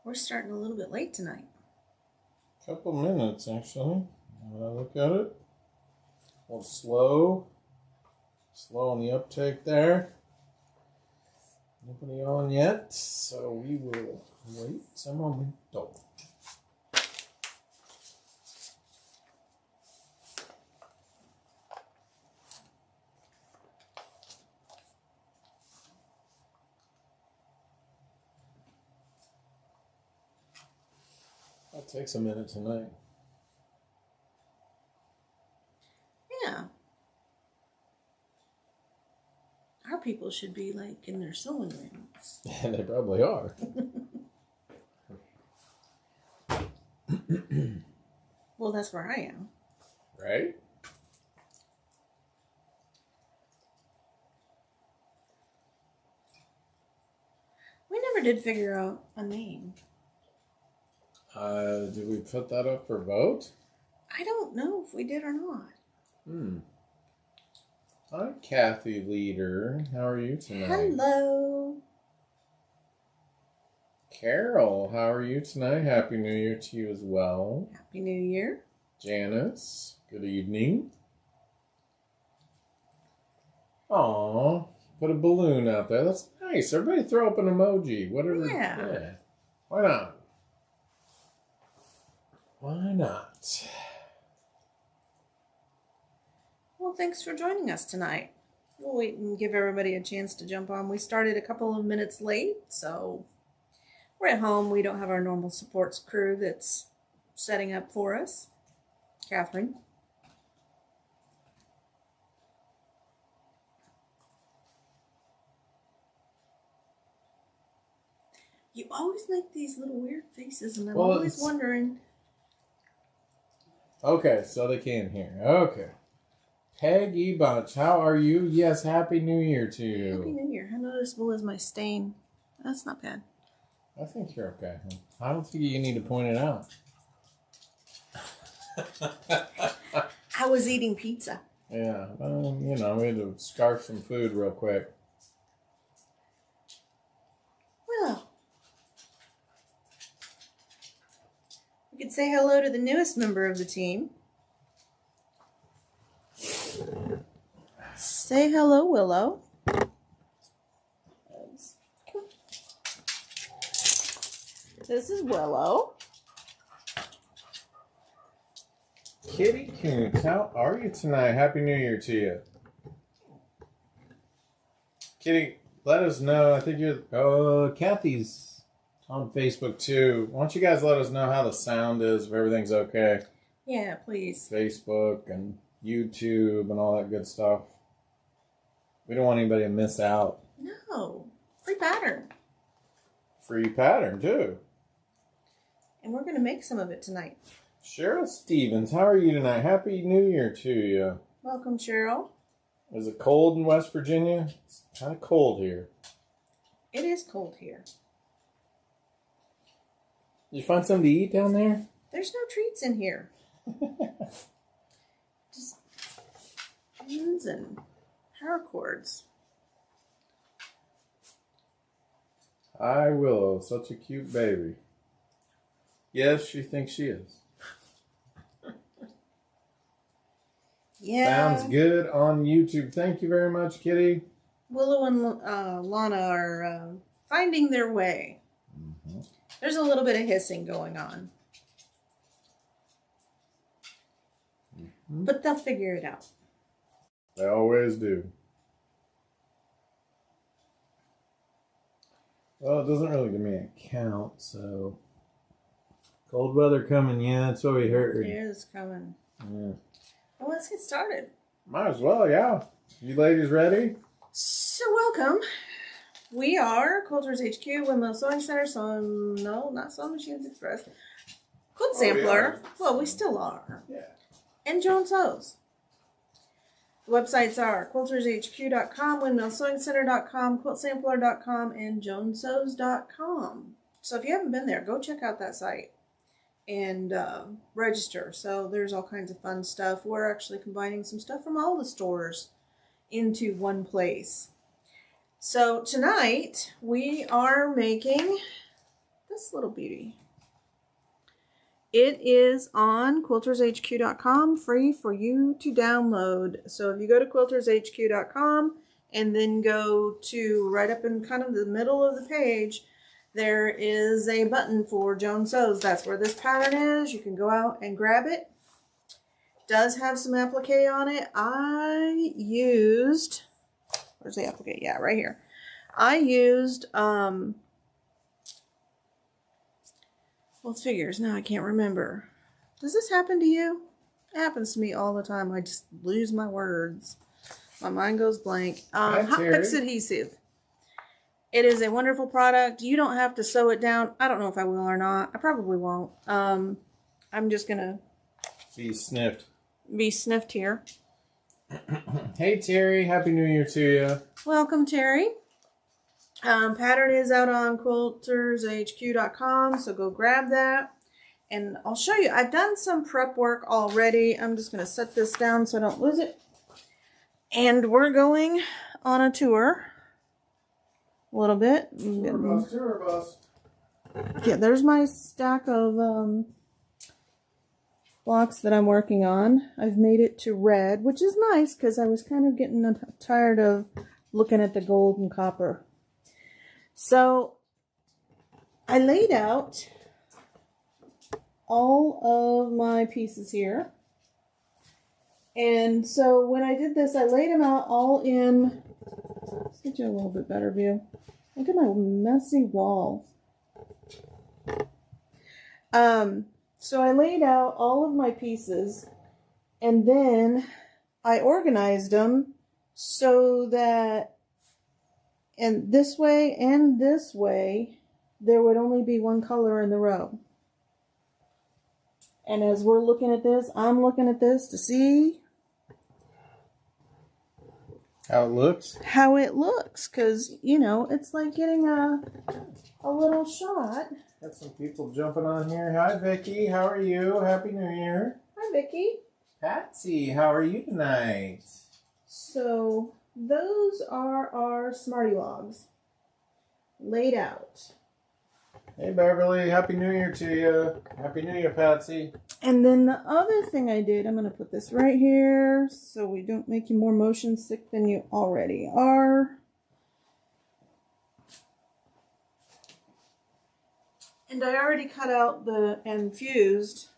We're starting a little bit late tonight. Couple minutes, actually. When I look at it. A little slow. Slow on the uptake there. Nobody on yet, so we will wait a moment. That takes a minute tonight. Yeah. Our people should be like in their sewing rooms. And they probably are. Well, that's where I am. Right? We never did figure out a name. Did we put that up for vote? I don't know if we did or not. Hi, Kathy Leader. How are you tonight? Hello. Carol, how are you tonight? Happy New Year to you as well. Happy New Year. Janice, good evening. Aw, put a balloon out there. That's nice. Everybody throw up an emoji. Whatever. Yeah. Why not? Why not? Well, thanks for joining us tonight. We'll wait and give everybody a chance to jump on. We started a couple of minutes late, so we're at home. We don't have our normal supports crew that's setting up for us. Catherine. You always make these little weird faces, and I'm always wondering. Okay, so they can hear. Okay. Peggy Bunch, how are you? Yes, Happy New Year to you. Happy New Year. How noticeable is my stain? That's not bad. I think you're okay. I don't think you need to point it out. I was eating pizza. Yeah, we had to scarf some food real quick. Well, we could say hello to the newest member of the team. Say hello, Willow. This is Willow. Kitty Coons, how are you tonight? Happy New Year to you. Kitty, let us know. I think you're... Kathy's on Facebook too. Why don't you guys let us know how the sound is, if everything's okay. Yeah, please. Facebook and YouTube and all that good stuff. We don't want anybody to miss out. No. Free pattern. Free pattern, too. And we're going to make some of it tonight. Cheryl Stevens, how are you tonight? Happy New Year to you. Welcome, Cheryl. Is it cold in West Virginia? It's kind of cold here. It is cold here. Did you find something to eat down there? There's no treats in here. Just pins and paracords. Hi, Willow. Such a cute baby. Yes, she thinks she is. Yeah. Sounds good on YouTube. Thank you very much, Kitty. Willow and Lana are finding their way. Mm-hmm. There's a little bit of hissing going on. Mm-hmm. But they'll figure it out. They always do. Well, it doesn't really give me a count, so... Cold weather coming, yeah, that's what we heard. It is coming. Yeah. Well, let's get started. Might as well, yeah. You ladies ready? So, welcome. We are Quilters HQ, Windmill Sewing Center, not Sewing Machines Express. Quilt Sampler. Well, we still are. Yeah. And Joan Sews. The websites are quiltershq.com, windmillsewingcenter.com, quiltsampler.com, and joansews.com. So if you haven't been there, go check out that site and register. So there's all kinds of fun stuff. We're actually combining some stuff from all the stores into one place. So tonight we are making the this little beauty. It is on quiltershq.com, free for you to download. So if you go to quiltershq.com and then go to right up in kind of the middle of the page, there is a button for Joan Sews. That's where this pattern is. You can go out and grab it. It does have some applique on it. I used, where's the applique? Yeah, right here. I used, well, it's figures. Now I can't remember. Does this happen to you? It happens to me all the time. I just lose my words. My mind goes blank. Hot Fix adhesive. It is a wonderful product. You don't have to sew it down. I don't know if I will or not. I probably won't. I'm just going to be sniffed here. Hey, Terry. Happy New Year to you. Welcome, Terry. Pattern is out on quiltershq.com, so go grab that. And I'll show you. I've done some prep work already. I'm just going to set this down so I don't lose it. And we're going on a tour. A little bit. Tour bus. Yeah, there's my stack of blocks that I'm working on. I've made it to red, which is nice because I was kind of getting tired of looking at the gold and copper. So I laid out all of my pieces here. And so when I did this, I laid them out all in, let's get you a little bit better view. Look at my messy wall. So I laid out all of my pieces and then I organized them so that and this way, there would only be one color in the row. And as we're looking at this, I'm looking at this to see how it looks. How it looks, because, you know, it's like getting a little shot. Got some people jumping on here. Hi, Vicky. How are you? Happy New Year. Hi, Vicky. Patsy, how are you tonight? So those are our Smarty Logs laid out. Hey, Beverly. Happy New Year to you. Happy New Year, Patsy. And then the other thing I did, I'm going to put this right here so we don't make you more motion sick than you already are. And I already cut out and fused.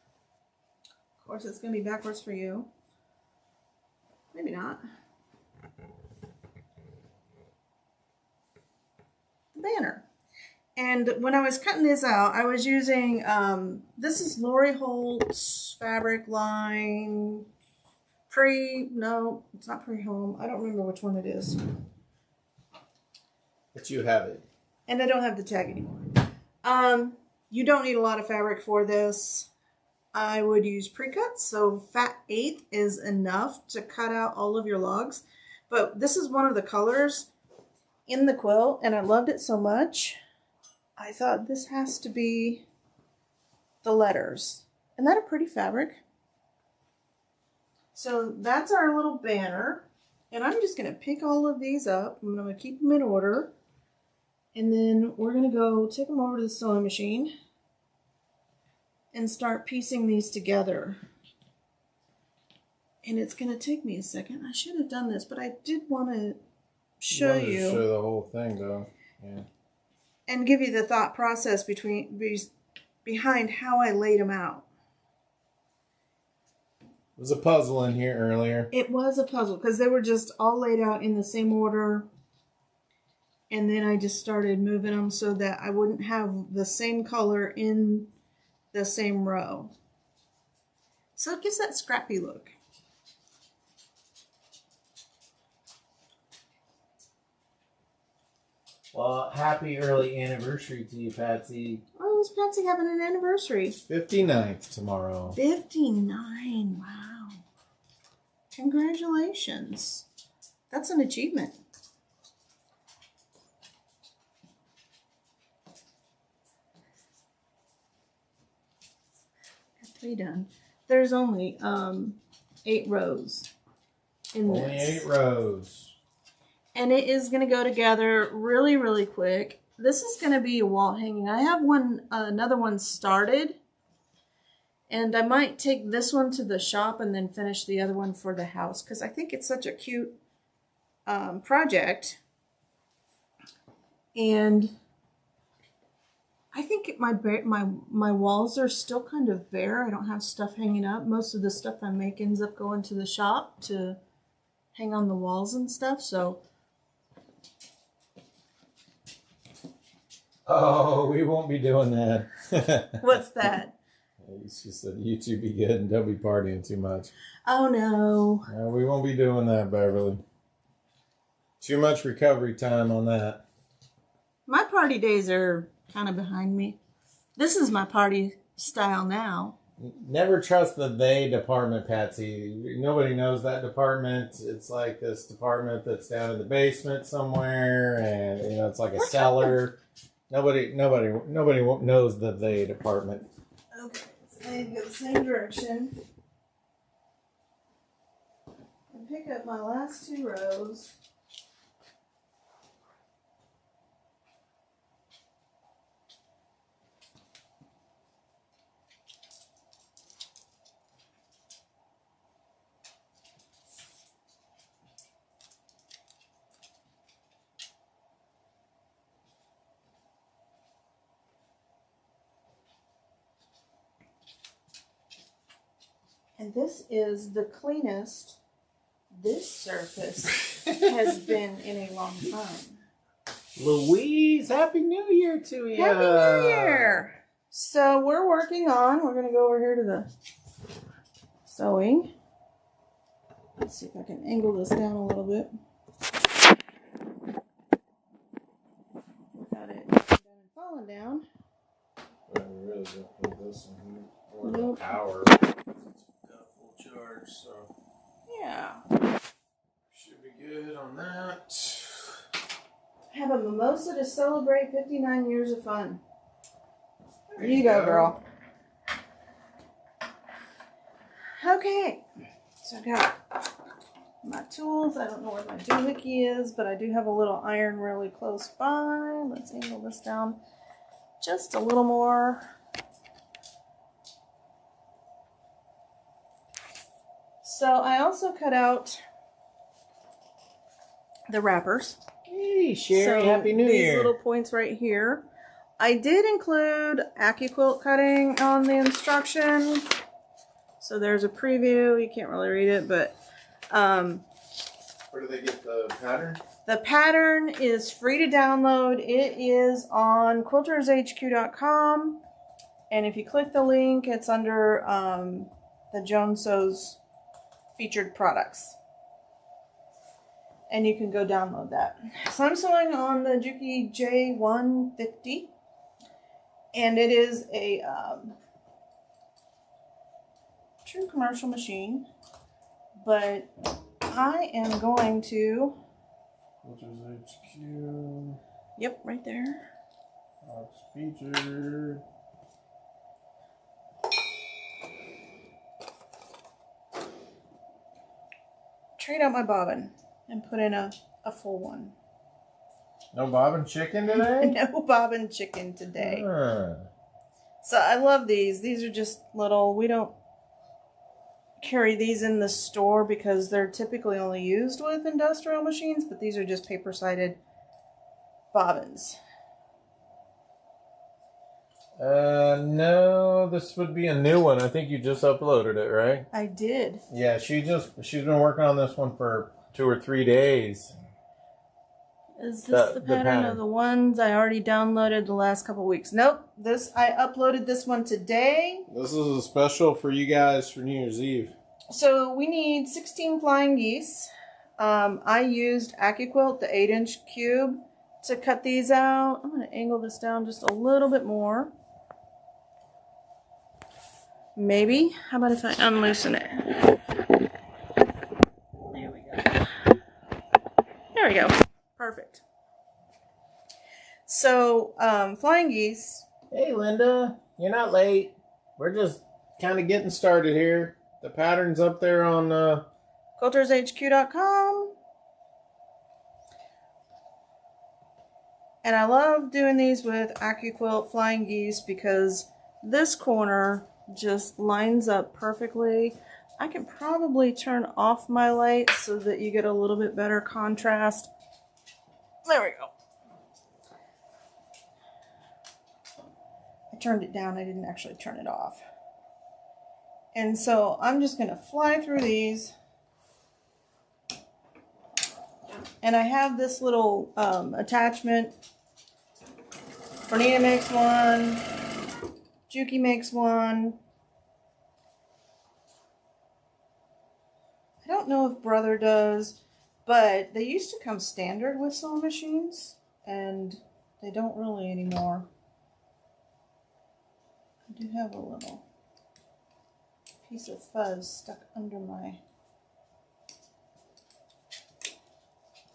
Of course, it's going to be backwards for you. Maybe not. The banner. And when I was cutting this out, I was using, this is Lori Holt's fabric line, no, it's not pre-home. I don't remember which one it is. But you have it. And I don't have the tag anymore. You don't need a lot of fabric for this. I would use pre-cuts, so fat 1/8 is enough to cut out all of your logs. But this is one of the colors in the quilt, and I loved it so much. I thought this has to be the letters. Isn't that a pretty fabric? So that's our little banner. And I'm just going to pick all of these up. I'm going to keep them in order. And then we're going to go take them over to the sewing machine and start piecing these together. And it's going to take me a second. I should have done this, but I did want to show you. Show the whole thing, though. Yeah. And give you the thought process behind how I laid them out. It was a puzzle in here earlier. It was a puzzle because they were just all laid out in the same order. And then I just started moving them so that I wouldn't have the same color in the same row. So it gives that scrappy look. Well, happy early anniversary to you, Patsy. Oh, is Patsy having an anniversary? 59th tomorrow. 59, wow. Congratulations. That's an achievement. Got 3 done. There's only 8 rows in this. Only 8 rows. And it is going to go together really, really quick. this is going to be a wall hanging. I have another one started, and I might take this one to the shop and then finish the other one for the house because I think it's such a cute project. And I think my walls are still kind of bare. I don't have stuff hanging up. Most of the stuff I make ends up going to the shop to hang on the walls and stuff. So, oh, we won't be doing that. What's that? She said YouTube be good and don't be partying too much. Oh no. No, we won't be doing that, Beverly. Too much recovery time on that. My party days are kind of behind me. This is my party style now. Never trust the they department, Patsy. Nobody knows that department. It's like this department that's down in the basement somewhere, and it's like a cellar. Nobody knows the they department. Okay, so I go the same direction and pick up my last 2 rows. And this is the cleanest this surface has been in a long time. Louise, Happy New Year to you. Happy New Year. So we're going to go over here to the sewing. Let's see if I can angle this down a little bit. Got it falling down. Well, we really don't put this in here. Or Nope. power. It's got full charge, so Yeah. should be good on that. Have a mimosa to celebrate 59 years of fun. There you go, girl. Okay. So I got my tools. I don't know where my doohickey is, but I do have a little iron really close by. Let's angle this down just a little more. So I also cut out the wrappers. Hey, Sherry, So Happy New Year. These little points right here. I did include AccuQuilt cutting on the instruction. So there's a preview. You can't really read it, but where do they get the pattern? the pattern is free to download. It is on quiltershq.com. And if you click the link, it's under the Joan Sews featured products. And you can go download that. So I'm sewing on the Juki J150. And it is a true commercial machine. But I am going to... Quilters HQ. Yep, right there. Box featured. Trade out my bobbin and put in a full one. No bobbin chicken today? No bobbin chicken today. Ah. So I love these. These are just little, we don't carry these in the store because they're typically only used with industrial machines, but these are just paper-sided bobbins. No, this would be a new one. I think you just uploaded it, right? I did. Yeah, she's been working on this one for 2 or 3 days. Is this the pattern of the ones I already downloaded the last couple weeks? Nope. I uploaded this one today. This is a special for you guys for New Year's Eve. So we need 16 flying geese. I used AccuQuilt, the 8-inch cube, to cut these out. I'm going to angle this down just a little bit more. Maybe. How about if I unloosen it? There we go. There we go. Perfect. So, flying geese. Hey, Linda. You're not late. We're just kind of getting started here. The pattern's up there on... quiltershq.com. And I love doing these with AccuQuilt flying geese because this corner just lines up perfectly. I can probably turn off my light so that you get a little bit better contrast. There we go. I turned it down. I didn't actually turn it off. And so I'm just going to fly through these. And I have this little attachment. Bernita makes one. Juki makes one. I don't know if Brother does, but they used to come standard with sewing machines, and they don't really anymore. I do have a little piece of fuzz stuck under my...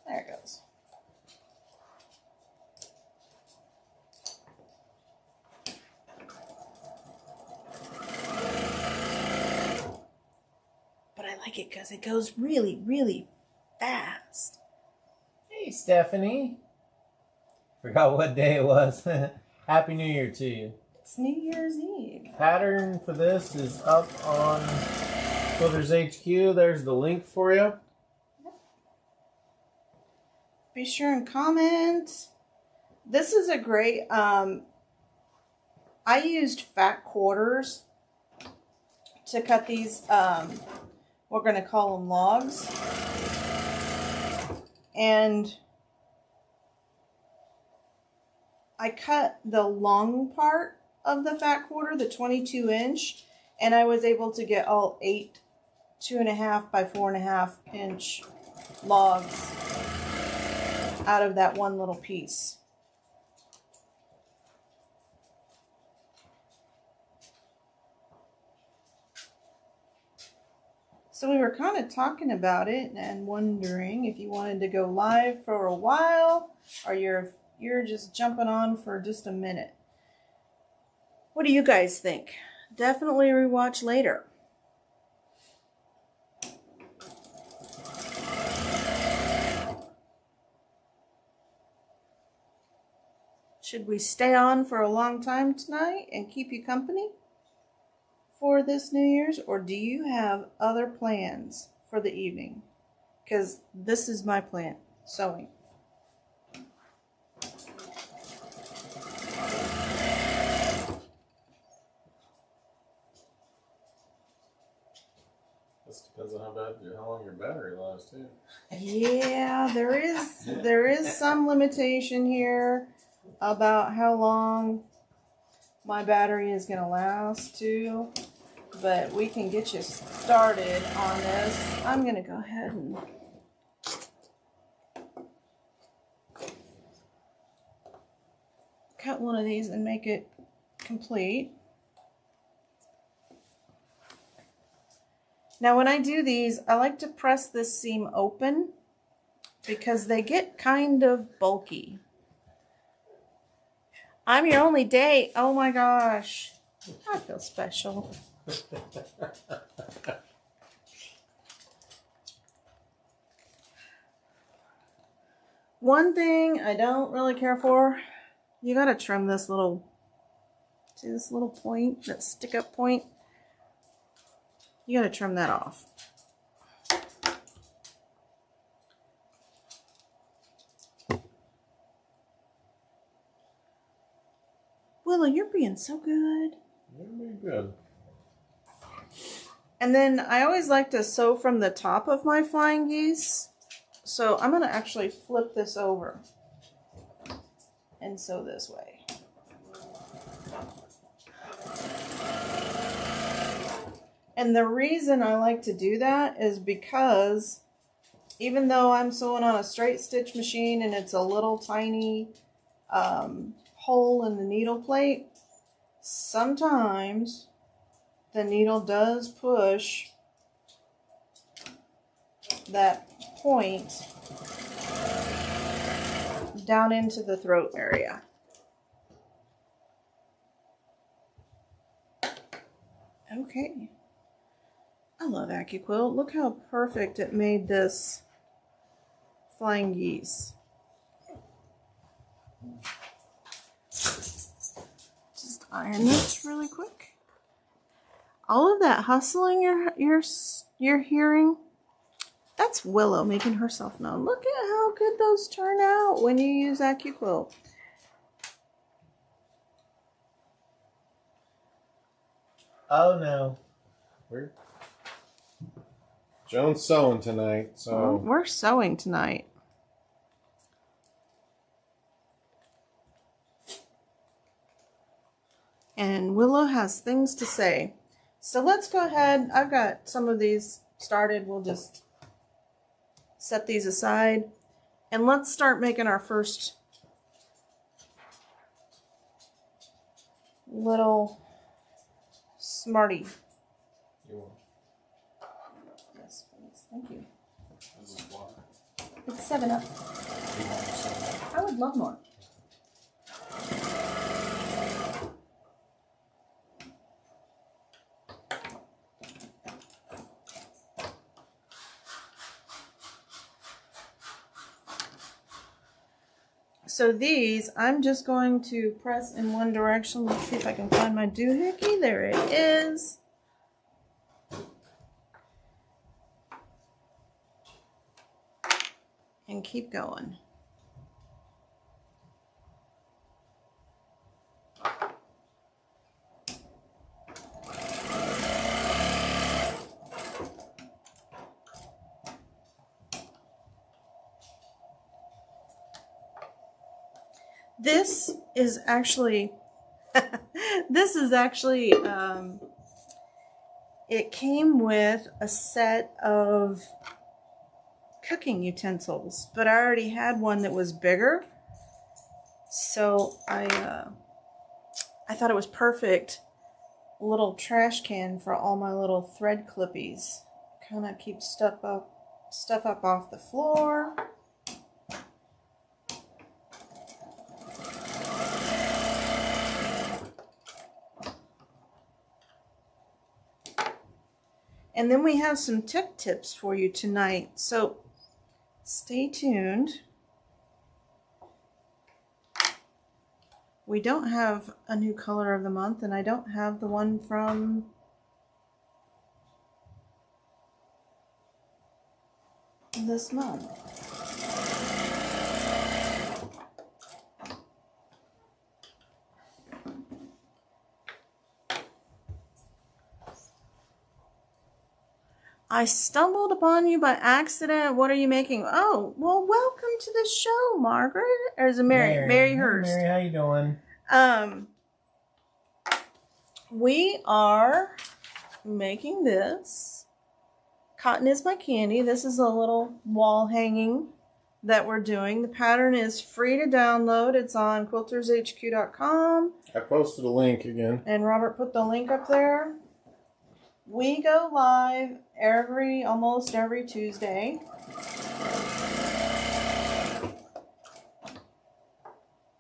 There it goes. But I like it because it goes really, really fast. Hey, Stephanie. Forgot what day it was. Happy New Year to you. It's New Year's Eve. Pattern for this is up on Quilters HQ. There's the link for you. Be sure and comment. This is a great, I used fat quarters to cut these, we're going to call them logs. And I cut the long part of the fat quarter, the 22 inch, and I was able to get all 8 2.5 by 4.5 inch logs out of that one little piece. So we were kind of talking about it and wondering if you wanted to go live for a while or you're just jumping on for just a minute. What do you guys think? Definitely rewatch later. Should we stay on for a long time tonight and keep you company for this New Year's, or do you have other plans for the evening? Because this is my plan, sewing. This depends on how long your battery lasts too. Yeah, there is some limitation here about how long my battery is going to last too, but we can get you started on this. I'm going to go ahead and cut one of these and make it complete. Now when I do these, I like to press this seam open because they get kind of bulky. I'm your only date. Oh my gosh. I feel special. One thing I don't really care for, you gotta trim this little, see this little point, that stick up point? You gotta trim that off. Willow, you're being so good. You're being good. And then I always like to sew from the top of my flying geese. So I'm going to actually flip this over and sew this way. And the reason I like to do that is because even though I'm sewing on a straight stitch machine and it's a little tiny hole in the needle plate, sometimes the needle does push that point down into the throat area. Okay. I love AccuQuilt. Look how perfect it made this flying geese. Just iron this really quick. All of that hustling you're hearing, that's Willow making herself known. Look at how good those turn out when you use AccuQuilt. Oh no. Joan's sewing tonight, so Well, we're sewing tonight. And Willow has things to say. So let's go ahead. I've got some of these started. We'll just set these aside. And let's start making our first little Smartie. you want Yes, please. Thank you. this is water. It's 7-Up. You want some? I would love more. So these, I'm just going to press in one direction. Let's see if I can find my doohickey. There it is. And keep going. This is actually, it came with a set of cooking utensils, but I already had one that was bigger, so I thought it was perfect. A little trash can for all my little thread clippies. Kind of keep stuff up off the floor. And then we have some tech tips for you tonight, so stay tuned. We don't have a new color of the month, and I don't have the one from this month. I stumbled upon you by accident. What are you making? Oh, well, welcome to the show, Margaret. Or is it Mary? Mary Hurst. Hey, Mary, how you doing? We are making this. Cotton is my candy. This is a little wall hanging that we're doing. The pattern is free to download. It's on quiltershq.com. I posted a link again. And Robert put the link up there. We go live almost every Tuesday.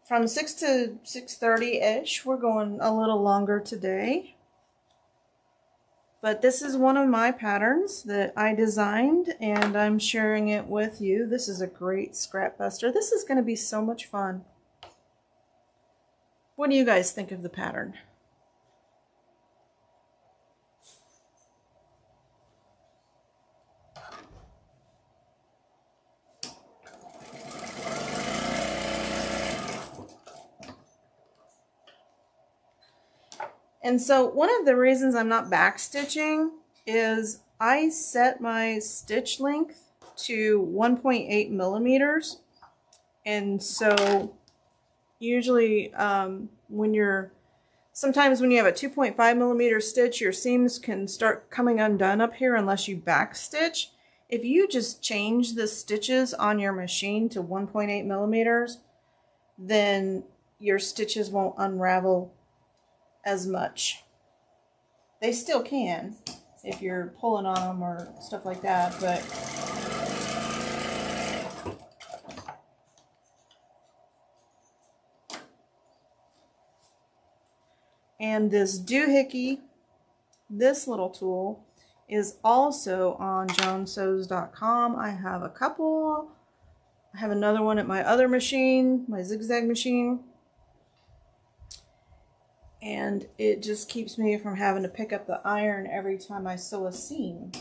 From 6 to 6:30-ish. We're going a little longer today. But this is one of my patterns that I designed, and I'm sharing it with you. This is a great scrap buster. This is going to be so much fun. What do you guys think of the pattern? And so one of the reasons I'm not backstitching is I set my stitch length to 1.8 millimeters. And so usually sometimes when you have a 2.5 millimeter stitch, your seams can start coming undone up here unless you backstitch. If you just change the stitches on your machine to 1.8 millimeters, then your stitches won't unravel as much. They still can if you're pulling on them or stuff like that, but and this doohickey, this little tool, is also on joansews.com. I have a couple I have another one at my other machine, my zigzag machine. And it just keeps me from having to pick up the iron every time I sew a seam.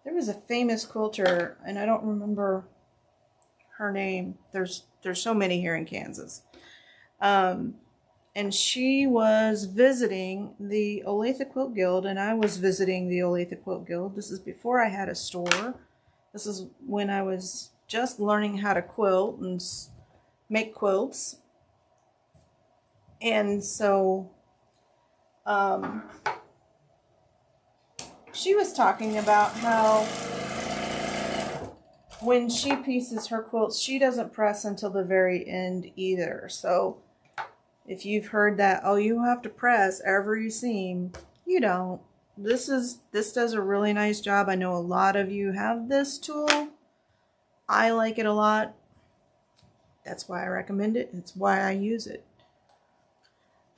There was a famous quilter, and I don't remember her name. There's so many here in Kansas. And she was visiting the Olathe Quilt Guild, and I was visiting the Olathe Quilt Guild. This is before I had a store. This is when I was just learning how to quilt and make quilts. And so she was talking about how when she pieces her quilts, she doesn't press until the very end either. So if you've heard that, oh, you have to press every seam, you don't. This does a really nice job. I know a lot of you have this tool. I like it a lot. That's why I recommend it. It's why I use it.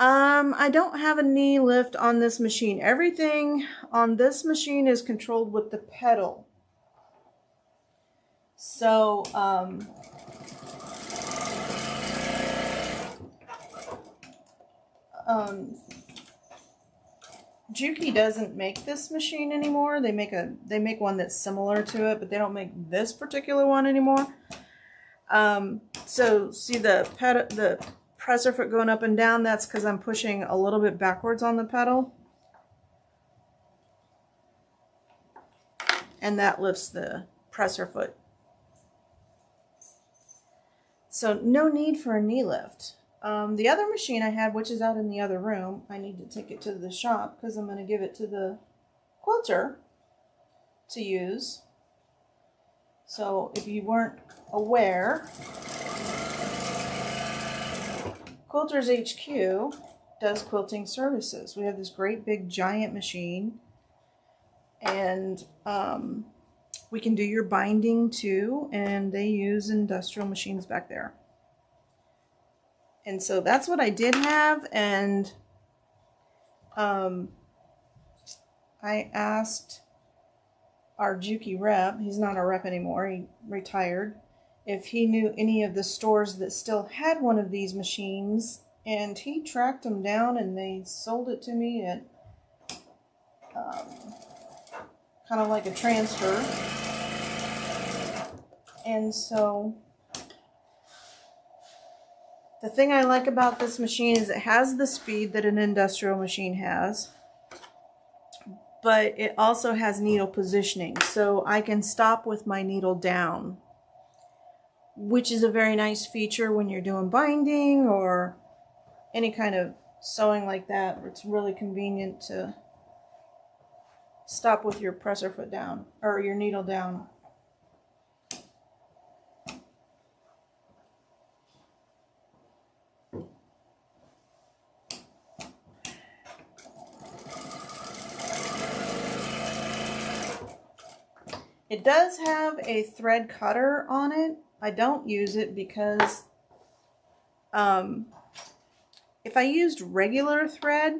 I don't have a knee lift on this machine. Everything on this machine is controlled with the pedal. So, Juki doesn't make this machine anymore. They make one that's similar to it, but they don't make this particular one anymore. So see the presser foot going up and down? That's because I'm pushing a little bit backwards on the pedal. And that lifts the presser foot. So no need for a knee lift. The other machine I had, which is out in the other room, I need to take it to the shop because I'm going to give it to the quilter to use. So if you weren't aware, Quilters HQ does quilting services. We have this great big giant machine, and we can do your binding too, and they use industrial machines back there. And so that's what I did have, and I asked our Juki rep, he's not our rep anymore, he retired, if he knew any of the stores that still had one of these machines, and he tracked them down and they sold it to me at kind of like a transfer. And so the thing I like about this machine is it has the speed that an industrial machine has, but it also has needle positioning, so I can stop with my needle down, which is a very nice feature when you're doing binding or any kind of sewing like that. It's really convenient to stop with your presser foot down or your needle down. It does have a thread cutter on it. I don't use it because if I used regular thread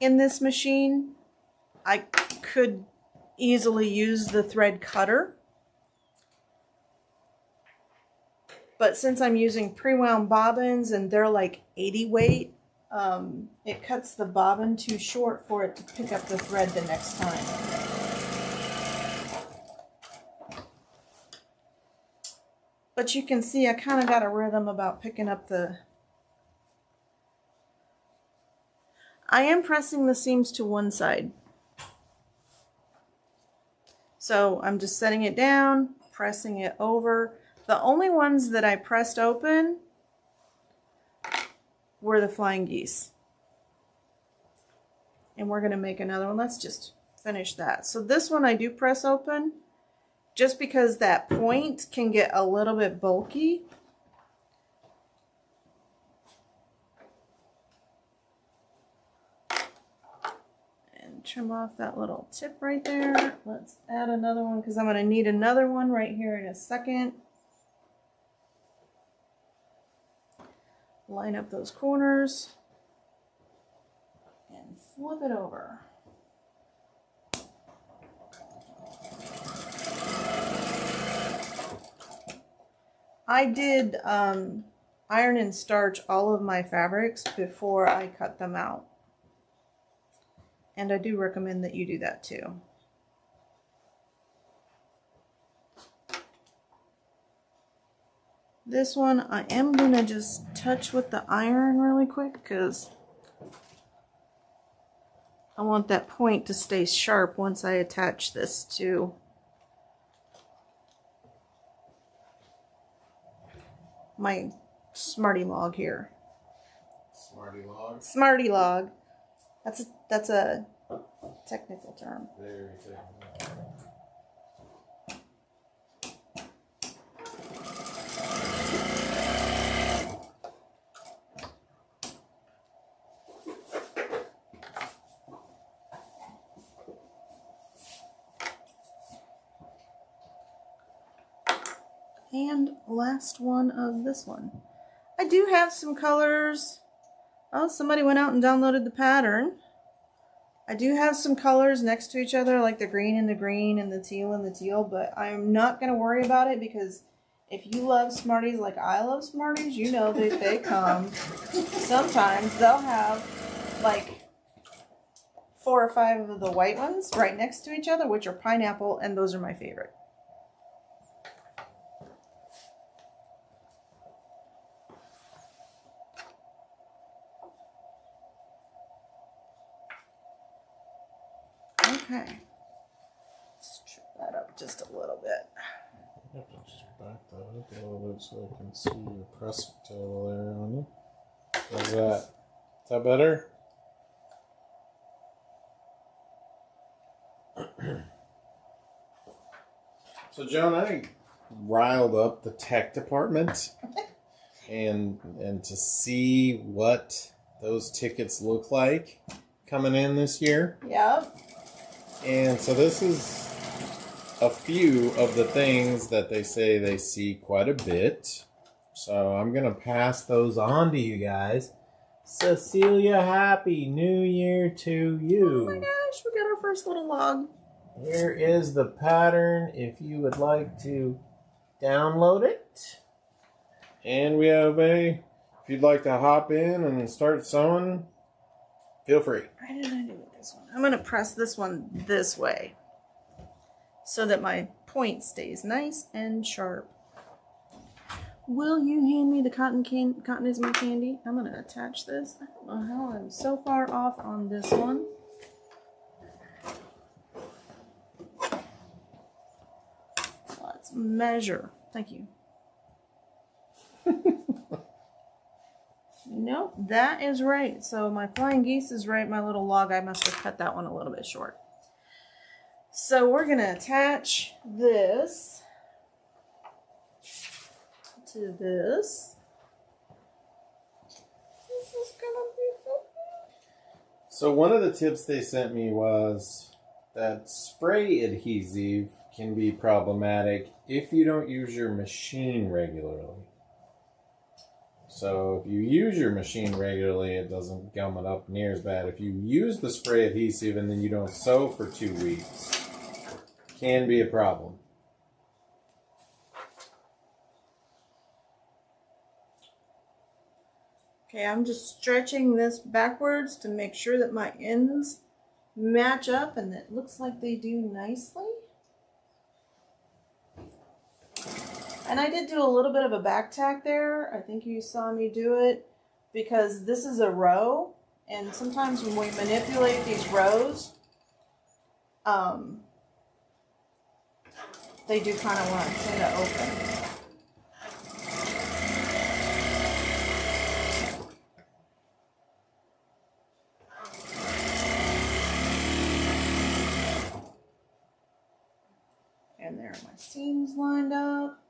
in this machine, I could easily use the thread cutter. But since I'm using pre-wound bobbins and they're like 80 weight, it cuts the bobbin too short for it to pick up the thread the next time. But you can see I kind of got a rhythm about picking up the... I am pressing the seams to one side. So I'm just setting it down, pressing it over. The only ones that I pressed open were the flying geese. And we're going to make another one. Let's just finish that. So this one I do press open, just because that point can get a little bit bulky. And trim off that little tip right there. Let's add another one because I'm going to need another one right here in a second. Line up those corners and flip it over. I did iron and starch all of my fabrics before I cut them out. And I do recommend that you do that too. This one I am going to just touch with the iron really quick because I want that point to stay sharp once I attach this to my Smarty log here. Smarty log? Smarty log. That's a technical term. Very technical. And last one of this one. I do have some colors. Oh, somebody went out and downloaded the pattern. I do have some colors next to each other, like the green and the green and the teal and the teal, but I'm not going to worry about it because if you love Smarties like I love Smarties, you know that they come. Sometimes they'll have like 4 or 5 of the white ones right next to each other, which are pineapple, and those are my favorite. Okay, let's trim that up just a little bit. I have to just back that up a little bit so I can see your pressing table there on you. How's that? Is that better? So, Joan, I riled up the tech department and to see what those tickets look like coming in this year. Yep. And so this is a few of the things that they say they see quite a bit. So I'm going to pass those on to you guys. Cecilia, Happy New Year to you. Oh my gosh, we got our first little log. Here is the pattern if you would like to download it. And we have if you'd like to hop in and start sewing, feel free. Why did I do this one? I'm going to press this one this way so that my point stays nice and sharp. Will you hand me the cotton is my candy? I'm going to attach this. I don't know how I'm so far off on this one. Let's measure. Thank you. Nope, that is right. So my flying geese is right. My little log, I must have cut that one a little bit short. So we're going to attach this to this. This is going to be so good. So one of the tips they sent me was that spray adhesive can be problematic if you don't use your machine regularly. So if you use your machine regularly, it doesn't gum it up near as bad. If you use the spray adhesive and then you don't sew for 2 weeks, it can be a problem. Okay, I'm just stretching this backwards to make sure that my ends match up, and it looks like they do nicely. And I did do a little bit of a back tack there. I think you saw me do it because this is a row, and sometimes when we manipulate these rows, they do kind of want to open. And there are my seams lined up.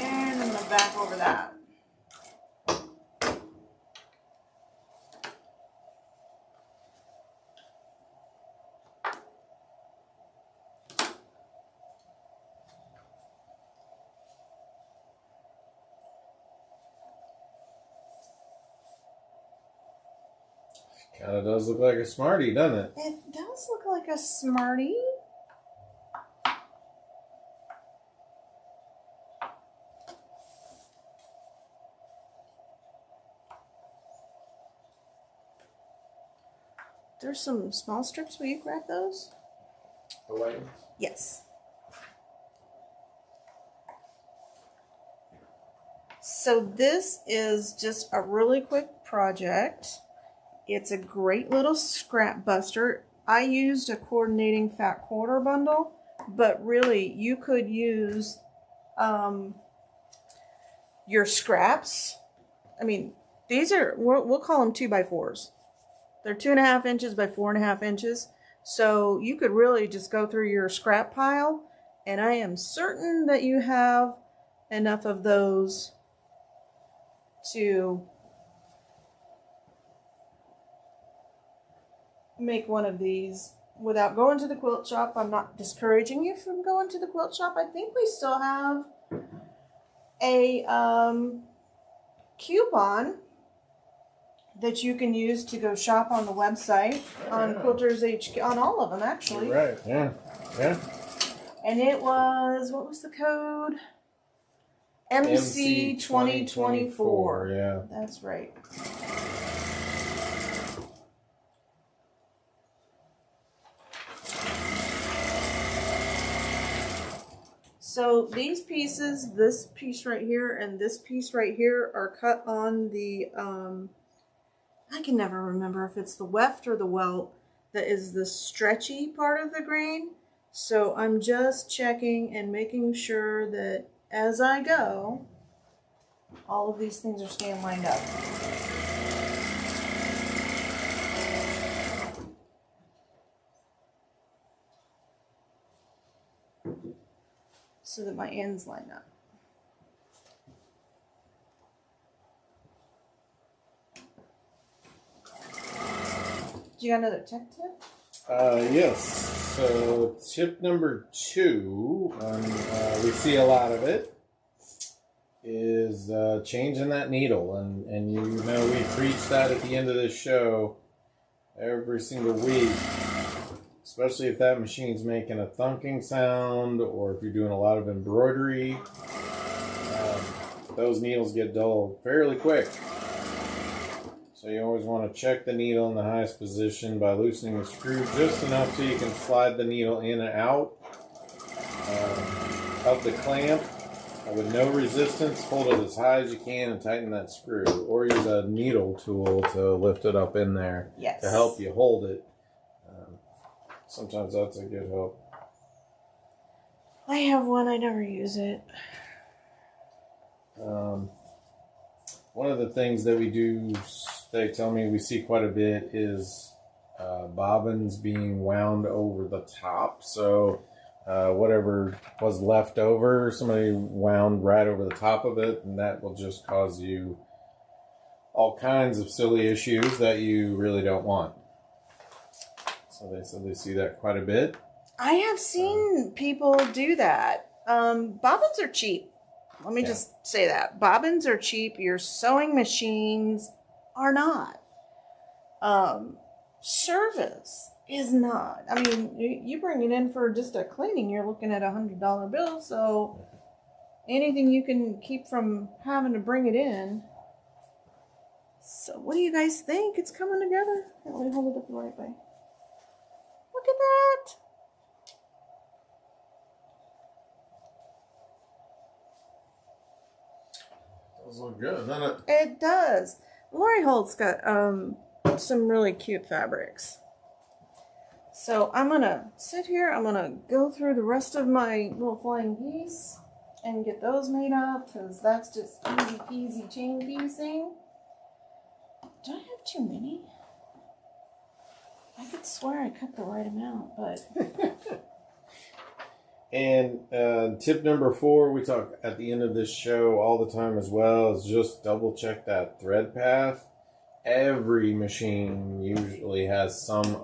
And I'm going to back over that. Kind of does look like a Smartie, doesn't it? It does look like a Smartie. There's some small strips. Will you grab those? The white ones? Yes. So this is just a really quick project. It's a great little scrap buster. I used a coordinating fat quarter bundle, but really you could use your scraps. I mean, these are, we'll call them 2x4s. They're 2.5 inches by 4.5 inches. So you could really just go through your scrap pile, and I am certain that you have enough of those to make one of these without going to the quilt shop. I'm not discouraging you from going to the quilt shop. I think we still have a coupon that you can use to go shop on the website on Quilters HQ, on all of them actually. You're right. Yeah. Yeah. And it was, what was the code? MC 2024. Yeah. That's right. So these pieces, this piece right here and this piece right here, are cut on the, I can never remember if it's the weft or the welt that is the stretchy part of the grain. So I'm just checking and making sure that as I go, all of these things are staying lined up. So that my ends line up. Do you got another tip? Yes. So tip number 2, we see a lot of it, is changing that needle. And you know we preach that at the end of this show every single week, especially if that machine's making a thunking sound or if you're doing a lot of embroidery. Those needles get dull fairly quick. So you always want to check the needle in the highest position by loosening the screw just enough so you can slide the needle in and out of the clamp with no resistance. Hold it as high as you can and tighten that screw. Or use a needle tool to lift it up in there to help you hold it. Sometimes that's a good help. I have one, I never use it. One of the things that we do, they tell me we see quite a bit, is bobbins being wound over the top. So whatever was left over, somebody wound right over the top of it, and that will just cause you all kinds of silly issues that you really don't want. So they said they see that quite a bit. I have seen people do that. Bobbins are cheap. Let me just say that. Bobbins are cheap. Your sewing machines are not. Service is not. I mean, you bring it in for just a cleaning, you're looking at $100 bill. So anything you can keep from having to bring it in. So what do you guys think? It's coming together. Let me hold it up the right way. Look at that. Does look good, doesn't it? It does. Lori Holt's got some really cute fabrics. So I'm gonna sit here. I'm gonna go through the rest of my little flying piece and get those made up, because that's just easy peasy chain piecing. Do I have too many? I could swear I cut the right amount, but... And tip number 4, we talk at the end of this show all the time as well, is just double check that thread path. Every machine usually has some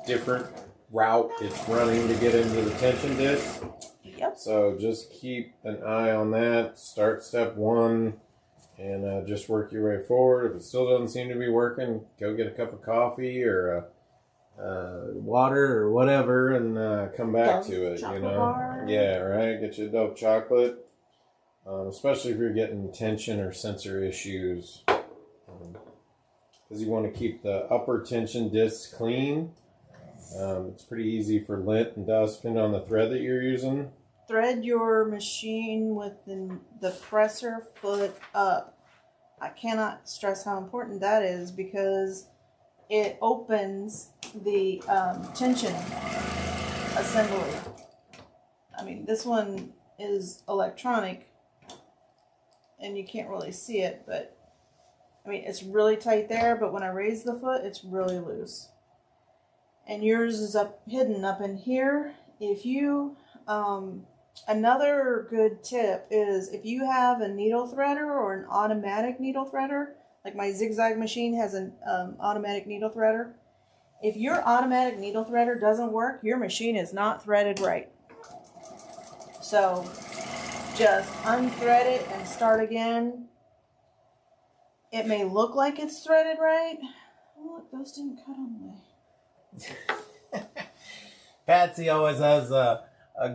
different route it's running to get into the tension disc. Yep. So just keep an eye on that. Start step 1 and just work your way forward. If it still doesn't seem to be working, go get a cup of coffee or water or whatever, and come back to it. You know, bar. Yeah, right. Get you a dope chocolate, especially if you're getting tension or sensor issues, because you want to keep the upper tension discs clean. It's pretty easy for lint and dust, depending on the thread that you're using. Thread your machine with the presser foot up. I cannot stress how important that is, because it opens the tension assembly. I mean, this one is electronic and you can't really see it, but I mean, it's really tight there, but when I raise the foot, it's really loose. And yours is hidden up in here. If you, another good tip is if you have a needle threader or an automatic needle threader, like my zigzag machine has an automatic needle threader. If your automatic needle threader doesn't work, your machine is not threaded right. So just unthread it and start again. It may look like it's threaded right. Oh, look, those didn't cut on me. Patsy always has a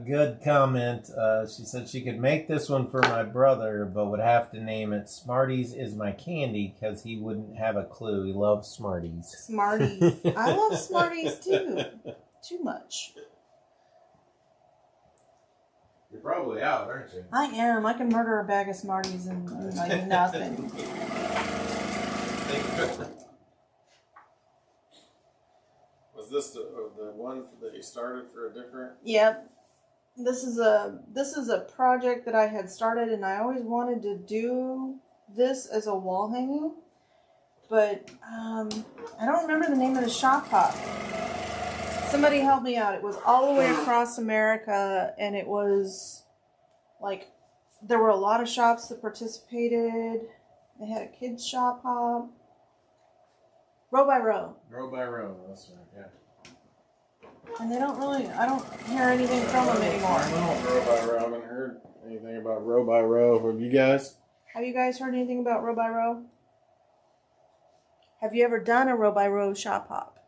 good comment. She said she could make this one for my brother, but would have to name it Smarties is my candy, because he wouldn't have a clue. He loves Smarties. Smarties. I love Smarties too. Too much. You're probably out, aren't you? I am. I can murder a bag of Smarties and like nothing. Was this the one that you started for a different? Yep. This is a project that I had started, and I always wanted to do this as a wall hanging, but I don't remember the name of the shop hop. Somebody help me out. It was all the way across America, and it was like there were a lot of shops that participated. They had a kids shop hop. Row by row. Row by row, that's right, yeah. And I don't hear anything from them anymore. I don't row by row. I haven't heard anything about row by row. Have you guys? Have you guys heard anything about row by row? Have you ever done a row by row shop hop?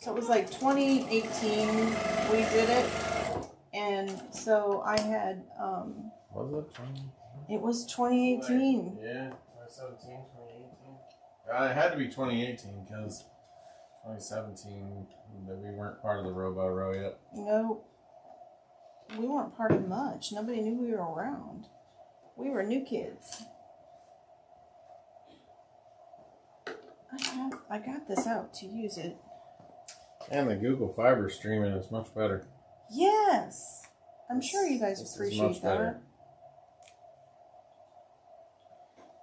So it was like 2018 we did it. And so I had, Was it 20? It was 2018. Yeah, 2017, 2018. It had to be 2018 because 2017 we weren't part of the row by row yet. No, we weren't part of much. Nobody knew we were around. We were new kids. I got this out to use it. And the Google Fiber streaming is much better. Yes, I'm sure you guys appreciate that. Better.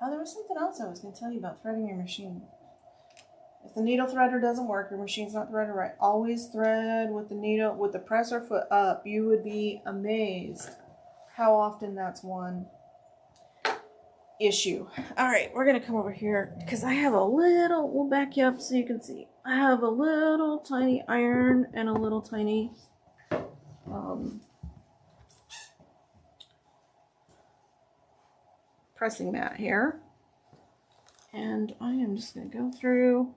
Oh, there was something else I was going to tell you about threading your machine. If the needle threader doesn't work, your machine's not threaded right, always thread with the presser foot up. You would be amazed how often that's one issue. All right, we're going to come over here because I have we'll back you up so you can see. I have a little tiny iron and a little tiny pressing mat here, and I am just going to go through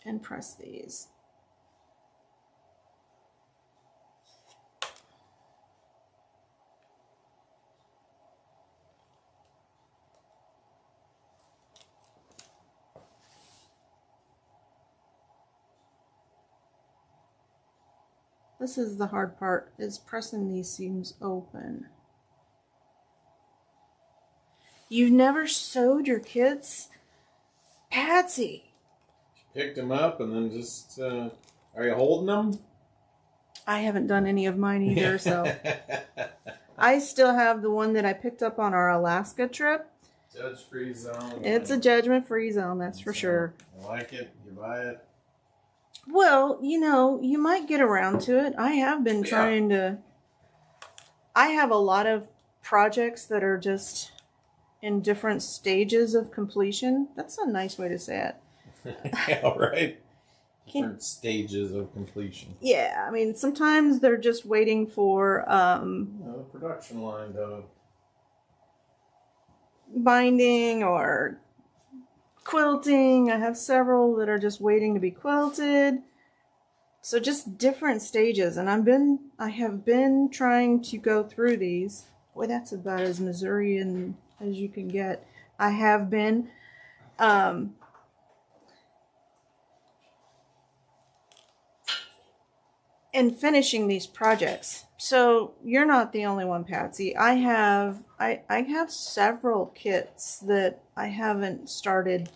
and press these. This is the hard part, is pressing these seams open. You've never sewed your kids? Patsy! Picked them up and then just, are you holding them? I haven't done any of mine either, so. I still have the one that I picked up on our Alaska trip. Judge-free zone. It's a judgment-free zone, that's for sure. You like it, you buy it. Well, you know, you might get around to it. I have been trying to. I have a lot of projects that are just in different stages of completion. That's a nice way to say it. Yeah, right. Different stages of completion. Yeah, I mean, sometimes they're just waiting for production line to binding or quilting. I have several that are just waiting to be quilted. So just different stages, and I have been trying to go through these. Boy, that's about as Missourian as you can get. I have been in finishing these projects. So you're not the only one, Patsy. I have several kits that I haven't started,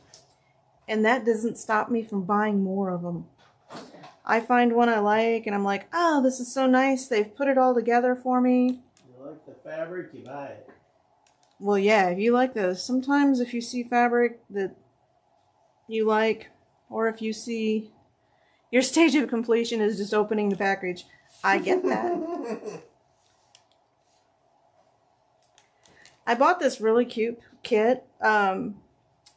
and that doesn't stop me from buying more of them. I find one I like, and I'm like, oh, this is so nice. They've put it all together for me. You like the fabric, you buy it. Well, yeah, if you like those. Sometimes if you see fabric that you like, or if you see your stage of completion is just opening the package, I get that. I bought this really cute kit at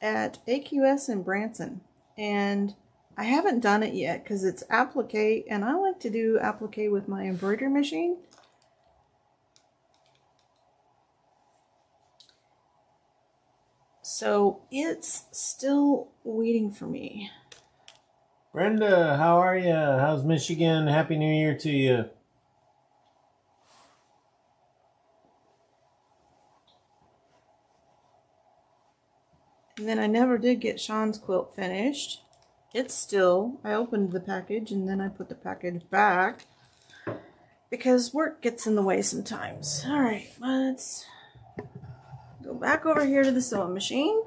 AQS in Branson, and I haven't done it yet because it's applique, and I like to do applique with my embroidery machine. So it's still waiting for me. Brenda, how are you? How's Michigan? Happy New Year to you. And then I never did get Sean's quilt finished. It's still, I opened the package and then I put the package back because work gets in the way sometimes. All right, let's go back over here to the sewing machine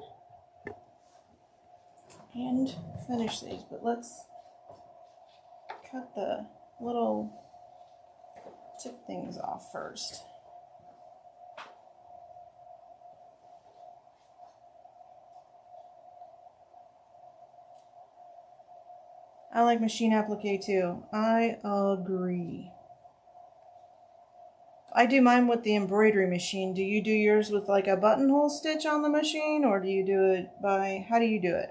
and finish these. But let's cut the little tip things off first. I like machine applique too. I agree. I do mine with the embroidery machine. Do you do yours with like a buttonhole stitch on the machine, or do you do it by, how do you do it?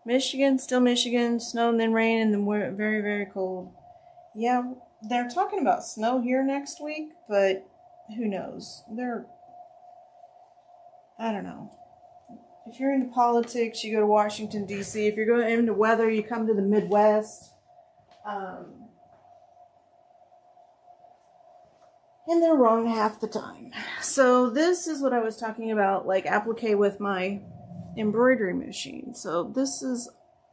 Michigan, still Michigan, snow and then rain and then very, very cold. Yeah, they're talking about snow here next week, but who knows? I don't know. If you're into politics, you go to Washington, D.C. If you're going into weather, you come to the Midwest. And they're wrong half the time. So this is what I was talking about, like applique with my embroidery machine. So this is,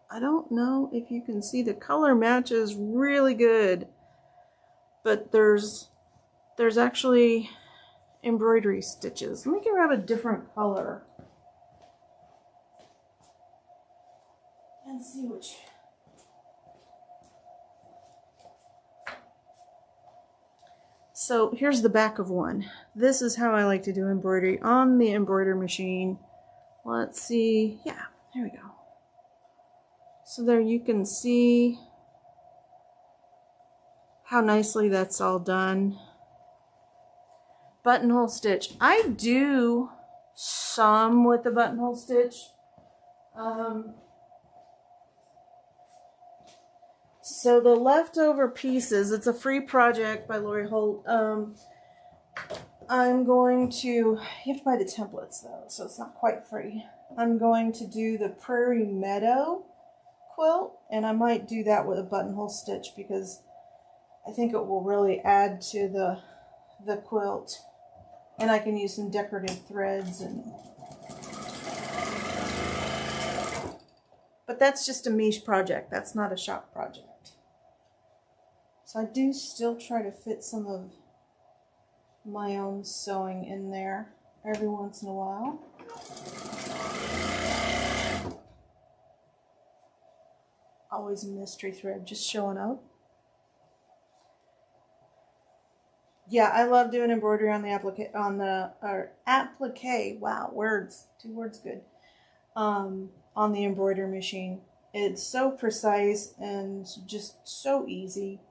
I don't know if you can see, the color matches really good, but there's actually embroidery stitches. Let me grab a different color and see which. So here's the back of one. This is how I like to do embroidery on the embroidery machine. Let's see. Yeah, there we go. So there you can see how nicely that's all done. Buttonhole stitch. I do some with the buttonhole stitch. So the leftover pieces, it's a free project by Lori Holt. I'm going to, you have to buy the templates though, so it's not quite free. I'm going to do the Prairie Meadow quilt, and I might do that with a buttonhole stitch because I think it will really add to the quilt. And I can use some decorative threads but that's just a Mish project. That's not a shop project. So I do still try to fit some of my own sewing in there every once in a while. Always a mystery thread just showing up. Yeah, I love doing embroidery on the applique, wow, words, 2 words good. On the embroidery machine. It's so precise and just so easy.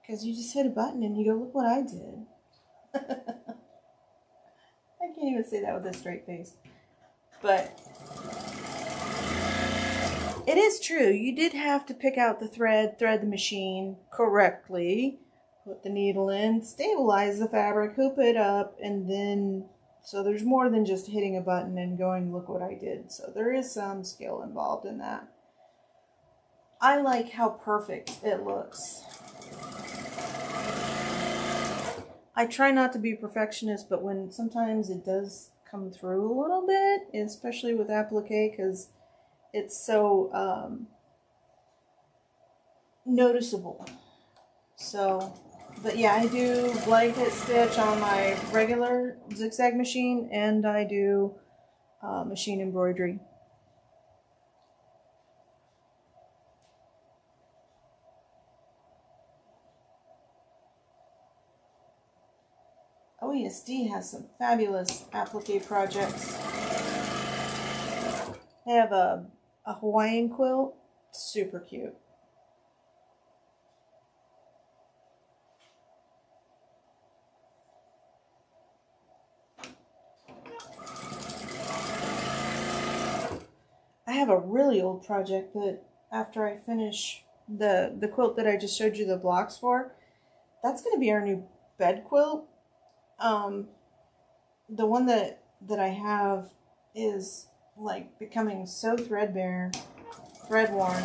Because you just hit a button and you go, look what I did. I can't even say that with a straight face. But it is true. You did have to pick out the thread the machine correctly, put the needle in, stabilize the fabric, hoop it up, and then, so there's more than just hitting a button and going, look what I did. So there is some skill involved in that. I like how perfect it looks. I try not to be a perfectionist, but when sometimes it does come through a little bit, especially with applique, because it's so noticeable. So, but yeah, I do blanket stitch on my regular zigzag machine, and I do machine embroidery. OESD has some fabulous applique projects. They have a Hawaiian quilt, super cute. I have a really old project that after I finish the quilt that I just showed you the blocks for, that's going to be our new bed quilt. The one that I have is like becoming so threadbare, thread worn.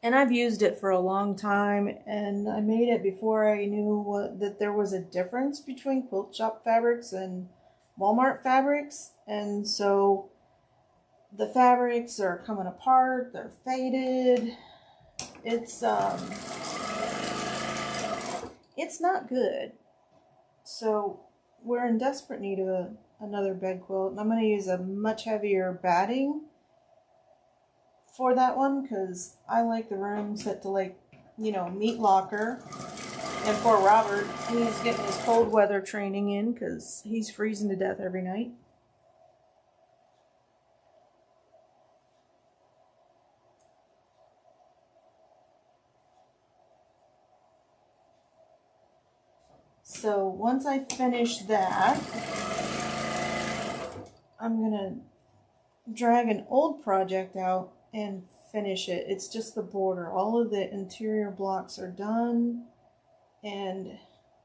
And I've used it for a long time, and I made it before I knew that there was a difference between quilt shop fabrics and Walmart fabrics. And so the fabrics are coming apart, they're faded. It's not good. So we're in desperate need of another bed quilt, and I'm going to use a much heavier batting for that one because I like the room set to, like, you know, meat locker. And poor Robert, he's getting his cold weather training in because he's freezing to death every night. So once I finish that, I'm going to drag an old project out and finish it. It's just the border. All of the interior blocks are done, and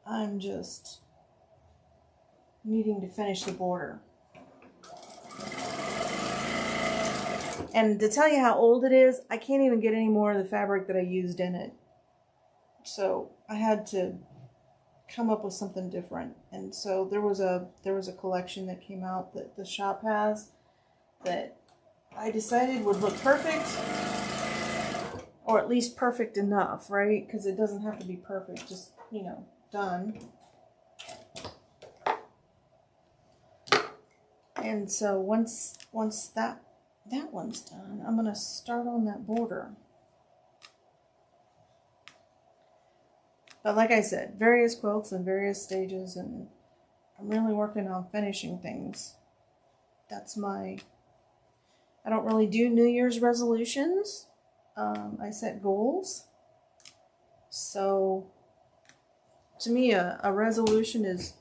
I'm just needing to finish the border. And to tell you how old it is, I can't even get any more of the fabric that I used in it. So I had to come up with something different. And so there was a collection that came out that the shop has that I decided would look perfect, or at least perfect enough, right? Because it doesn't have to be perfect, just, you know, done. And so once that one's done, I'm gonna start on that border. But like I said, various quilts in various stages, and I'm really working on finishing things. That's my, I don't really do New Year's resolutions. I set goals. So to me, a resolution is,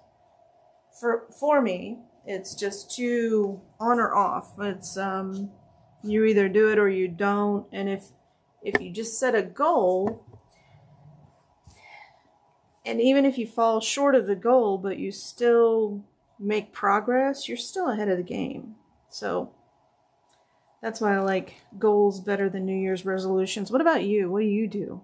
for me, it's just to on or off. It's you either do it or you don't. And if you just set a goal, and even if you fall short of the goal, but you still make progress, you're still ahead of the game. So that's why I like goals better than New Year's resolutions. What about you? What do you do?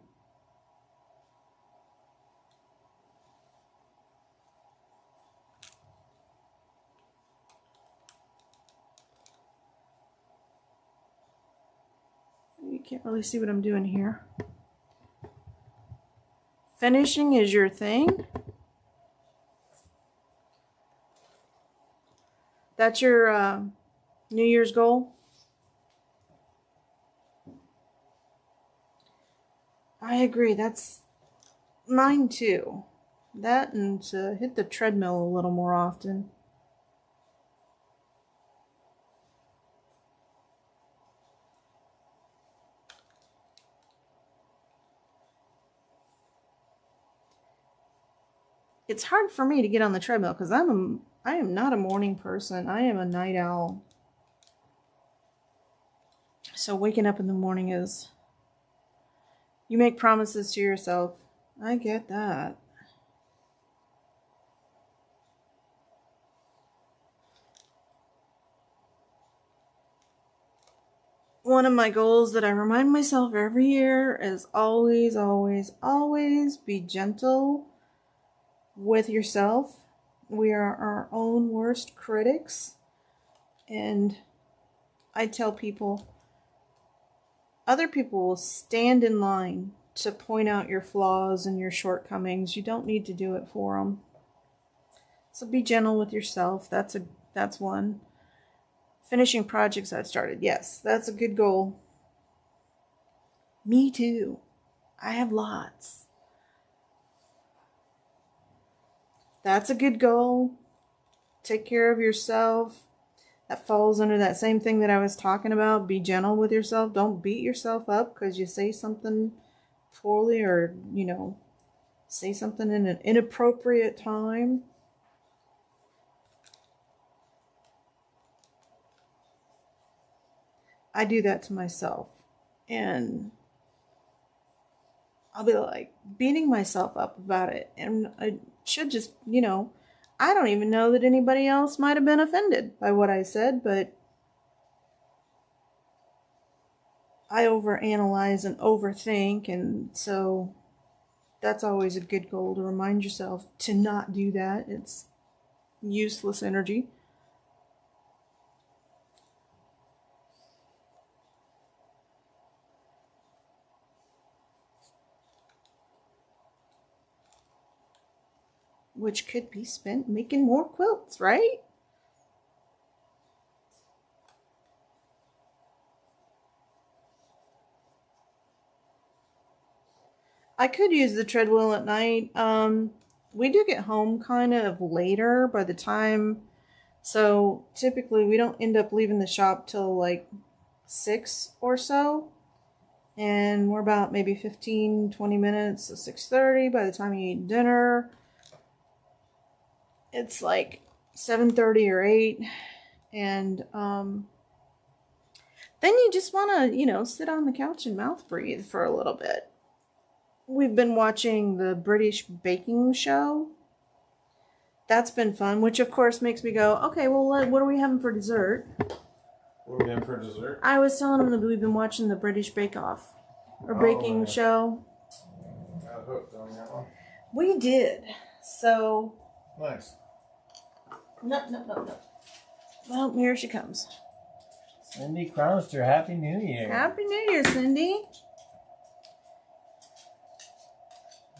You can't really see what I'm doing here. Finishing is your thing? That's your New Year's goal? I agree. That's mine too. That and to hit the treadmill a little more often. It's hard for me to get on the treadmill because I am not a morning person. I am a night owl. So waking up in the morning is, you make promises to yourself. I get that. One of my goals that I remind myself every year is always, always, always be gentle with yourself. We are our own worst critics. And I tell people, other people will stand in line to point out your flaws and your shortcomings. You don't need to do it for them. So be gentle with yourself. That's one. Finishing projects I've started. Yes, that's a good goal. Me too. I have lots. That's a good goal. Take care of yourself. That falls under that same thing that I was talking about. Be gentle with yourself. Don't beat yourself up because you say something poorly or, say something in an inappropriate time. I do that to myself. And I'll be like beating myself up about it. And I should just, I don't even know that anybody else might have been offended by what I said, but I overanalyze and overthink, and so that's always a good goal to remind yourself to not do that. It's useless energy. Which could be spent making more quilts, right? I could use the treadmill at night. We do get home kind of later by the time, so typically we don't end up leaving the shop till like 6 or so. And we're about maybe 15-20 minutes to 6:30 by the time you eat dinner. It's like 7:30 or 8, and then you just want to, sit on the couch and mouth breathe for a little bit. We've been watching the British baking show. That's been fun, which of course makes me go, okay, well, what are we having for dessert? What are we having for dessert? I was telling them that we've been watching the British Bake Off, or baking show. Got hooked on that one. We did. So. Nice. No. Well, here she comes. Cindy Cronster, Happy New Year. Happy New Year, Cindy.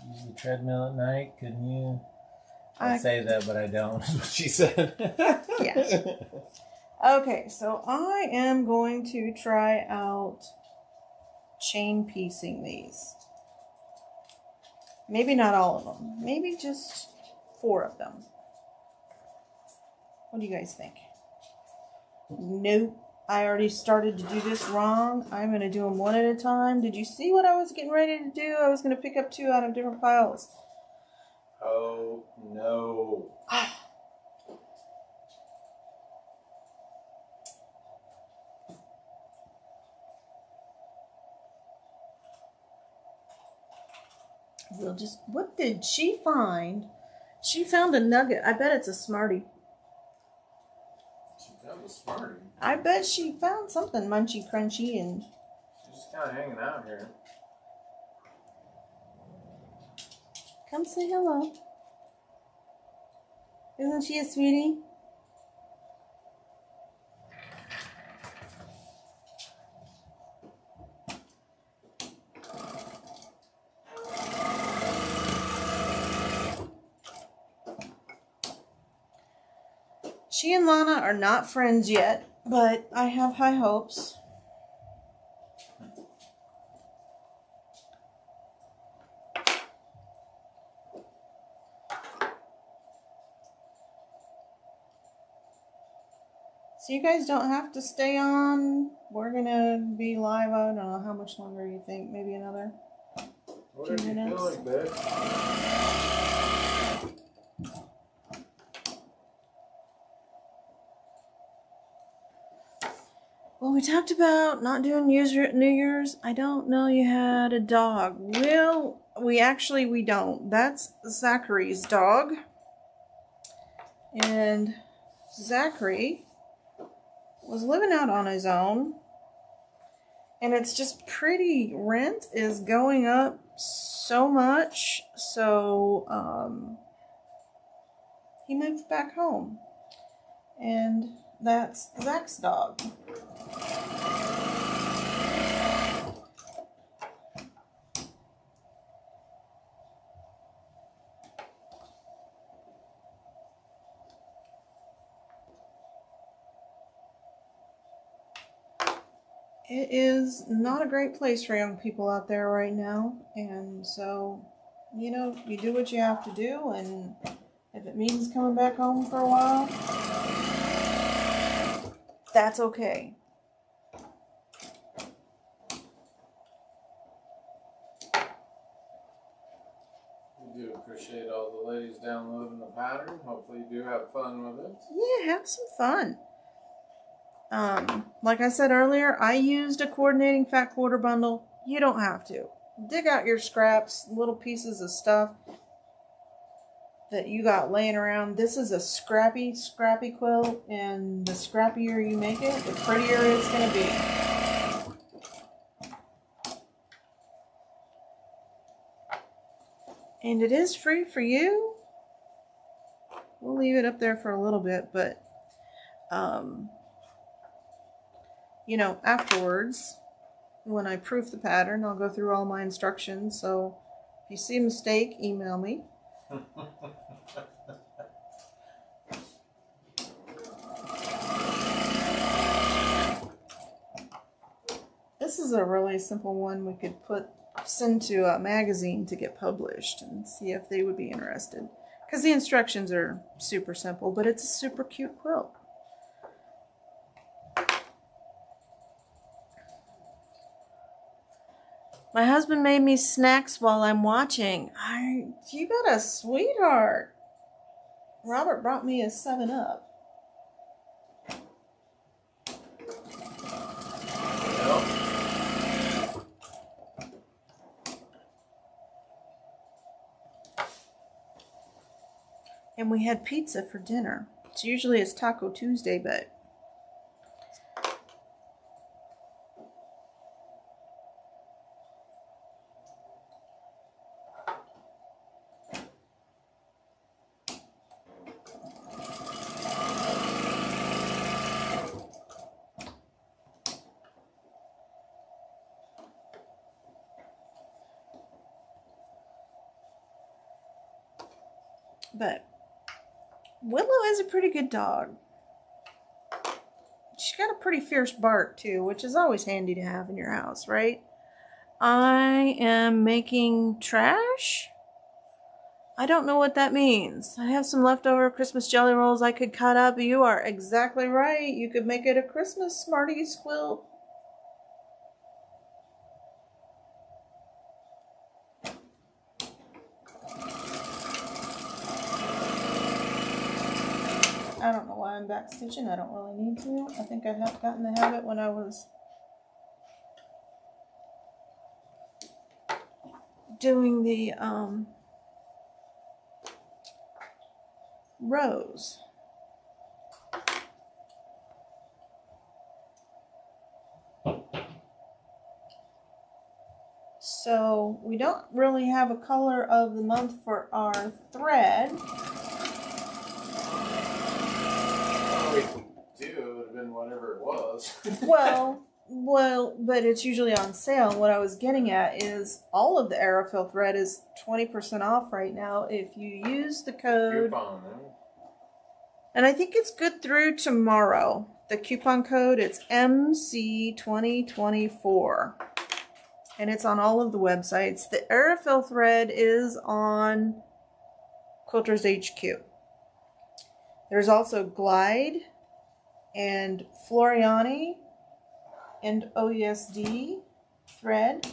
Use the treadmill at night, couldn't you? I say that, but I don't, is what she said. Yeah. Okay, so I am going to try out chain piecing these. Maybe not all of them. Maybe just 4 of them. What do you guys think? Nope. I already started to do this wrong. I'm going to do them one at a time. Did you see what I was getting ready to do? I was going to pick up 2 out of different piles. Oh, no. What did she find? She found a nugget. I bet it's a Smartie. She found a Smartie? I bet she found something munchy, crunchy, and... She's just kind of hanging out here. Come say hello. Isn't she a sweetie? She and Lana are not friends yet, but I have high hopes. So you guys don't have to stay on. We're gonna be live. I don't know how much longer you think. Maybe another What 2 minutes. What are you feeling, babe? Well, we talked about not doing New Year's. I don't know you had a dog. Well, we don't. That's Zachary's dog. And Zachary was living out on his own. And it's just pretty. Rent is going up so much. So, he moved back home. And that's Zach's dog. It is not a great place for young people out there right now. And so, you know, you do what you have to do. And if it means coming back home for a while, that's okay. We do appreciate all the ladies downloading the pattern. Hopefully you do have fun with it. Yeah, have some fun. Like I said earlier, I used a coordinating fat quarter bundle. You don't have to. Dig out your scraps, little pieces of stuff that you got laying around. This is a scrappy quilt, and the scrappier you make it, the prettier it's going to be. And it is free for you. We'll leave it up there for a little bit, but you know, afterwards, when I proof the pattern, I'll go through all my instructions. So if you see a mistake, email me. This is a really simple one we could send to a magazine to get published and see if they would be interested. Because the instructions are super simple, but it's a super cute quilt. My husband made me snacks while I'm watching. You got a sweetheart. Robert brought me a 7-Up. And we had pizza for dinner. Usually it's Taco Tuesday, but Willow is a pretty good dog. She's got a pretty fierce bark too, which is always handy to have in your house, right? I am making trash. I don't know what that means. I have some leftover Christmas jelly rolls I could cut up. You are exactly right. You could make it a Christmas Smarties quilt. I don't know why I'm back stitching. I don't really need to. I think I have gotten the habit when I was doing the rows. So we don't really have a color of the month for our thread. We do, it would have been whatever it was. well, but it's usually on sale. And what I was getting at is all of the AccuQuilt thread is 20% off right now if you use the code. Coupon, and I think it's good through tomorrow. The coupon code, it's MC2024. And it's on all of the websites. The AccuQuilt thread is on Quilters HQ. There's also Glide and Floriani and OESD thread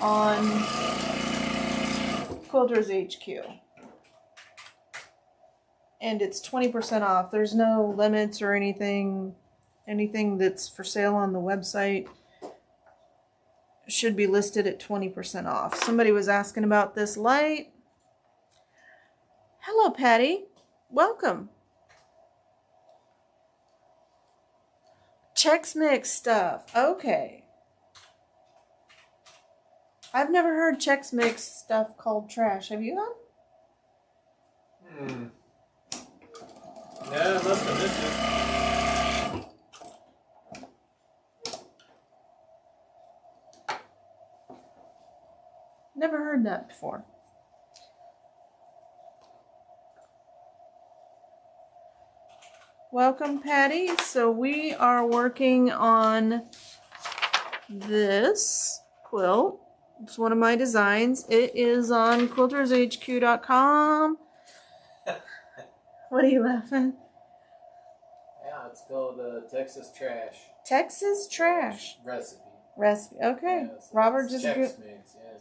on Quilters HQ. And it's 20% off. There's no limits or anything. Anything that's for sale on the website should be listed at 20% off. Somebody was asking about this light. Hello, Patty. Welcome. Chex Mix stuff. Okay. I've never heard Chex Mix stuff called trash. Have you, hon? Yeah, I must have missed it. Never heard that before. Welcome, Patty. So we are working on this quilt. It's one of my designs. It is on quiltershq.com. What are you laughing? Yeah, it's called Texas Trash. Texas Trash. Recipe. Okay. Yeah, so Robert just Chex Mix, yeah.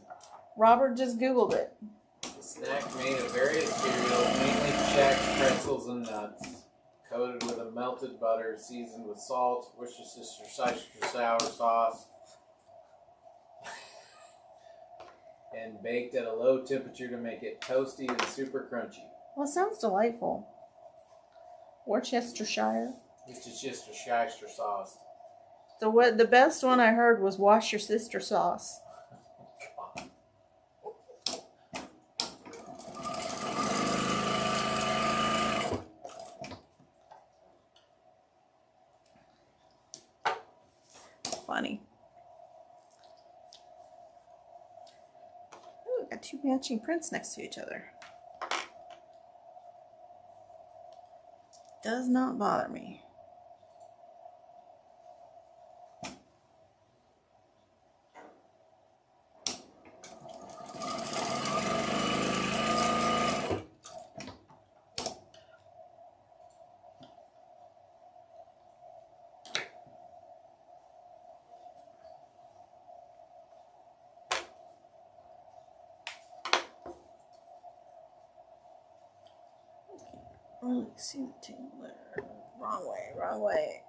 Robert just Googled it. The snack made of various cereals, mainly Chex, pretzels, and nuts, coated with a melted butter, seasoned with salt, Worcestershire sour sauce, and baked at a low temperature to make it toasty and super crunchy. Well, it sounds delightful. Worcestershire. Worcestershire sauce. The best one I heard was wash your sister sauce. Funny. Ooh, got two matching prints next to each other. Does not bother me. Really see the table there. Wrong way.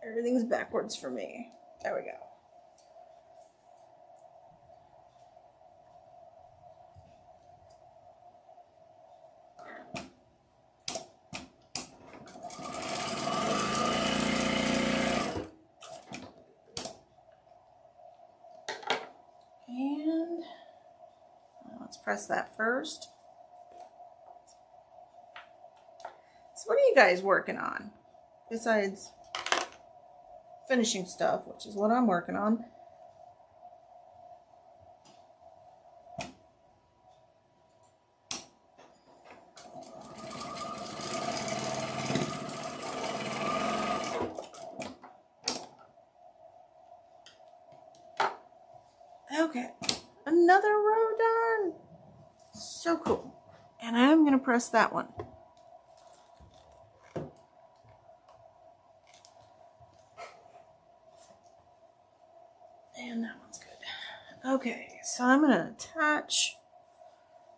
Everything's backwards for me. There we go. And let's press that first. So what are you guys working on? Besides finishing stuff, which is what I'm working on. Okay, another row done. So cool. And I'm going to press that one. And that one's good. Okay, so I'm going to attach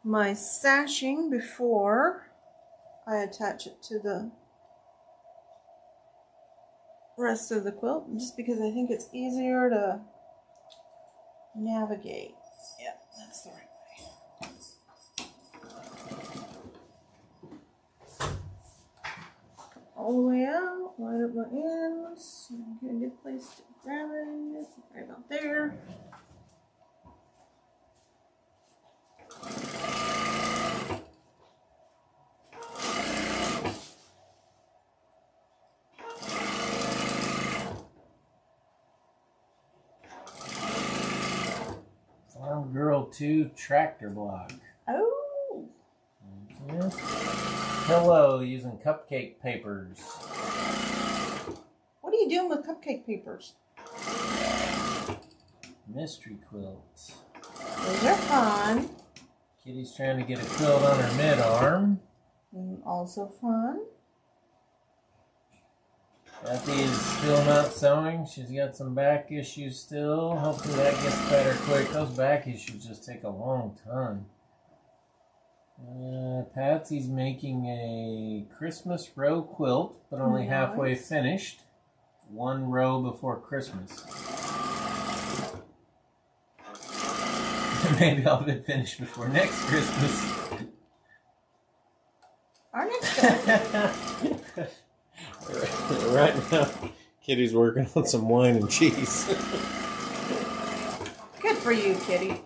my sashing before I attach it to the rest of the quilt, just because I think it's easier to navigate. Yep, that's the right way. All the way out, line up my ends, get a good place to grab it, right about there. Farm Girl 2 tractor block. Oh! Yeah. Pillow using cupcake papers. What are you doing with cupcake papers? Mystery quilt. Those are fun. Kitty's trying to get a quilt on her mid-arm. Also fun. Effie's still not sewing. She's got some back issues still. Hopefully that gets better quick. Those back issues just take a long time. Patsy's making a Christmas row quilt, but only halfway finished. One row before Christmas. Maybe I'll be finished before next Christmas. Our next guy. Right now, Kitty's working on some wine and cheese. Good for you, Kitty.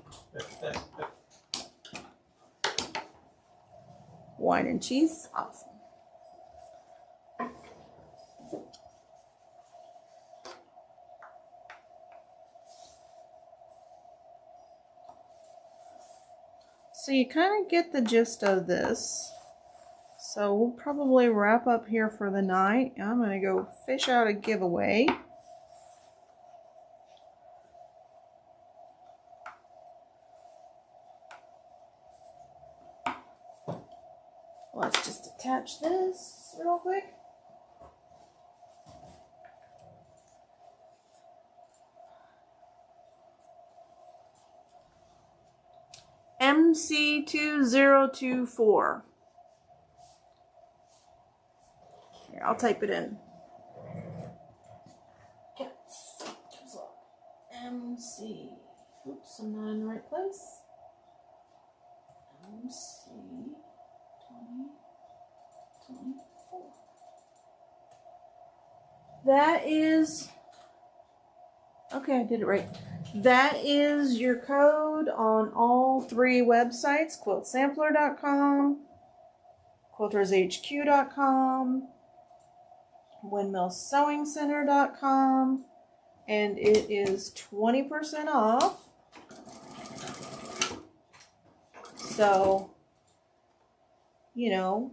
Wine and cheese is awesome. So you kind of get the gist of this. So we'll probably wrap up here for the night. I'm going to go fish out a giveaway. Let's just attach this real quick. MC2024. Here, I'll type it in. MC. Oops, I'm not in the right place. MC 2024. That is. Okay, I did it right. That is your code on all three websites: quiltsampler.com, quiltershq.com, windmillsewingcenter.com, and it is 20% off. So, you know,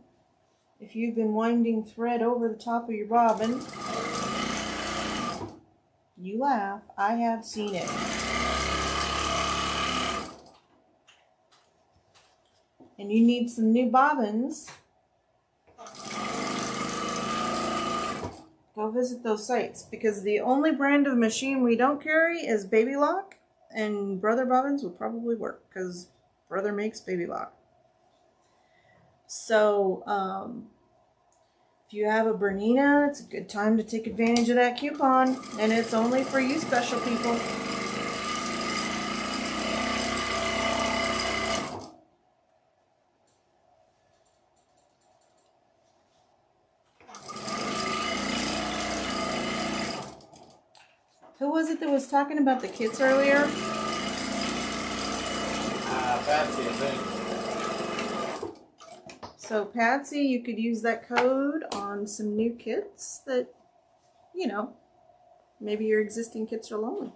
if you've been winding thread over the top of your bobbin, you laugh, I have seen it. And you need some new bobbins, go visit those sites, because the only brand of machine we don't carry is Baby Lock, and Brother bobbins will probably work because Brother makes Baby Lock. So, if you have a Bernina, it's a good time to take advantage of that coupon, and it's only for you special people. Who was it that was talking about the kits earlier? Patsy, I think. So Patsy, you could use that code on some new kits that, you know, maybe your existing kits are lonely.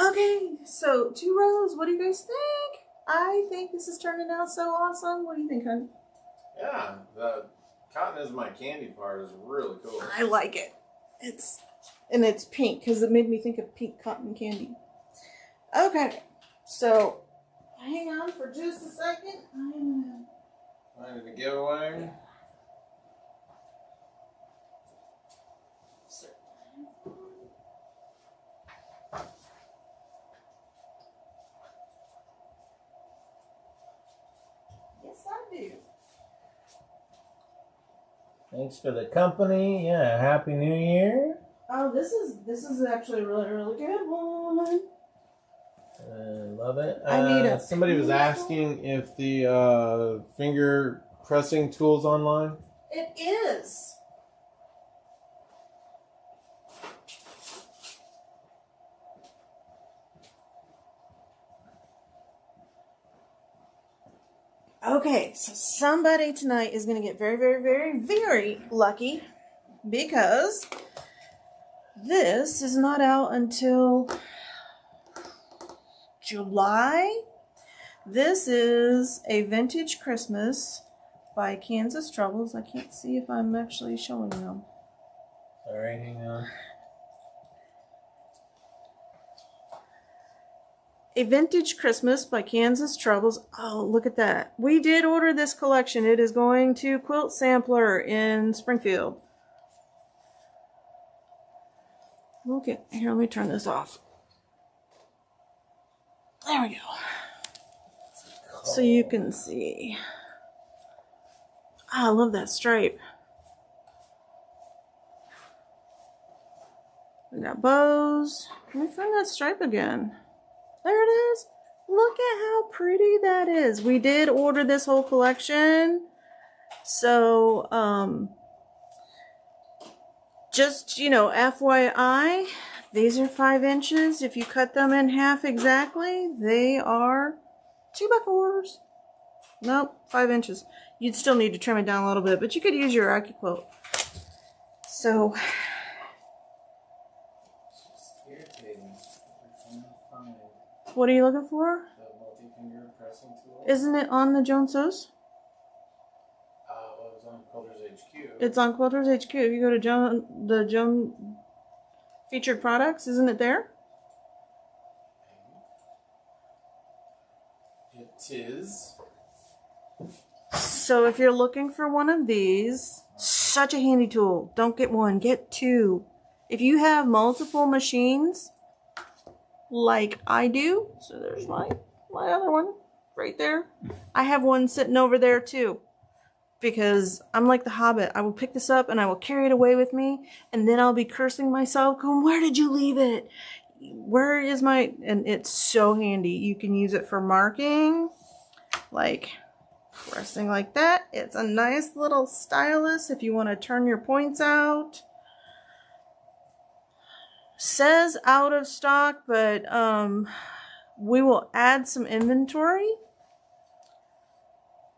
Okay, so 2 rows. What do you guys think? I think this is turning out so awesome. What do you think, hon? Yeah, the cotton is my candy part is really cool. I like it. It's pink because it made me think of pink cotton candy. Okay, so hang on for just a second. I'm Finding a giveaway. Yes, I do. Thanks for the company. Yeah, Happy New Year. Oh, this is actually a really, really good one. Love it. I need a somebody was asking if the finger pressing tool's online. It is. Okay, so somebody tonight is going to get very, very, very, very lucky because this is not out until July. This is a Vintage Christmas by Kansas Troubles. I can't see if I'm actually showing them. Alright, hang on. A Vintage Christmas by Kansas Troubles. Oh, look at that. We did order this collection. It is going to Quilt Sampler in Springfield. Okay, here, let me turn this off. There we go. So you can see. Oh, I love that stripe. We got bows. Let me find that stripe again. There it is. Look at how pretty that is. We did order this whole collection. So, just, you know, FYI, these are 5 inches. If you cut them in half exactly, they are 2x4s. Nope, 5 inches. You'd still need to trim it down a little bit, but you could use your AccuQuilt. So, what are you looking for? The multi-finger pressing tool. Isn't it on the Jones Sews? Well, it was on Quilters HQ. It's on Quilters HQ. If you go to the Joan featured products, isn't it there? It is. So if you're looking for one of these, such a handy tool. Don't get one, get 2. If you have multiple machines, like I do, so there's my other one right there. I have one sitting over there too, because I'm like the Hobbit. I will pick this up and I will carry it away with me, and then I'll be cursing myself, going, where did you leave it? Where is my... And it's so handy. You can use it for marking, like pressing like that. It's a nice little stylus if you want to turn your points out. Says out of stock, but we will add some inventory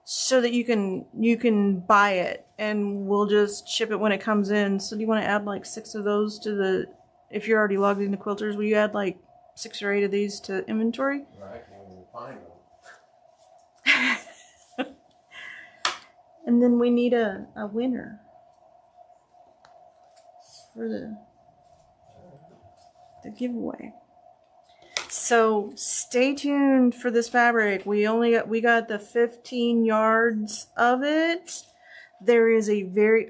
so that you can buy it, and we'll just ship it when it comes in. So do you want to add like 6 of those to the, if you're already logged into Quilters, will you add like 6 or 8 of these to inventory? I can't even find them. And then we need a winner for the giveaway. So stay tuned for this fabric. We got the 15 yards of it. There is a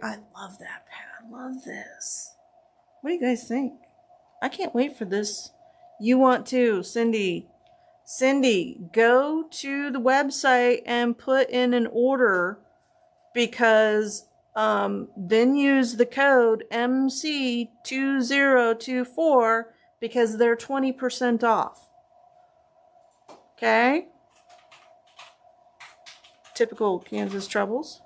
I love that pad. I love this. What do you guys think? I can't wait for this. You want to, Cindy. Cindy, go to the website and put in an order, because then use the code MC2024 because they're 20% off. Okay? Typical Kansas Troubles.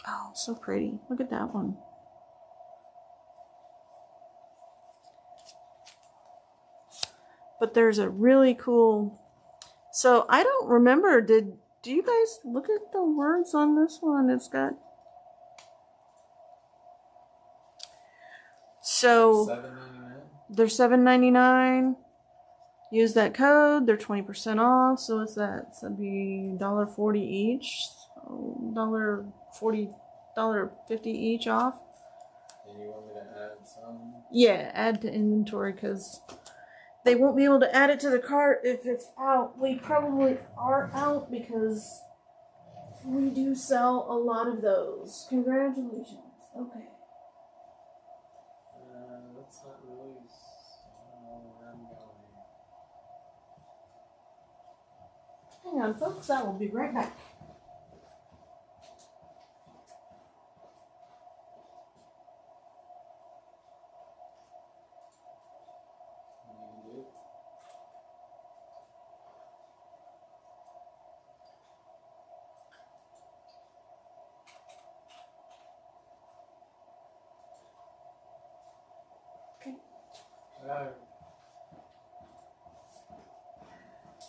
Oh, so pretty. Look at that one. But there's a really cool... So, I don't remember, do you guys look at the words on this one? It's got... So, $7.99. they're $7.99. Use that code. They're 20% off. So what's that? So that'd be $1.40 each. So $1.50 each off. And you want me to add some? Yeah, add to inventory, because they won't be able to add it to the cart if it's out. We probably are out because we do sell a lot of those. Congratulations. Okay. That's not really where I'm going. Hang on, folks. I will be right back.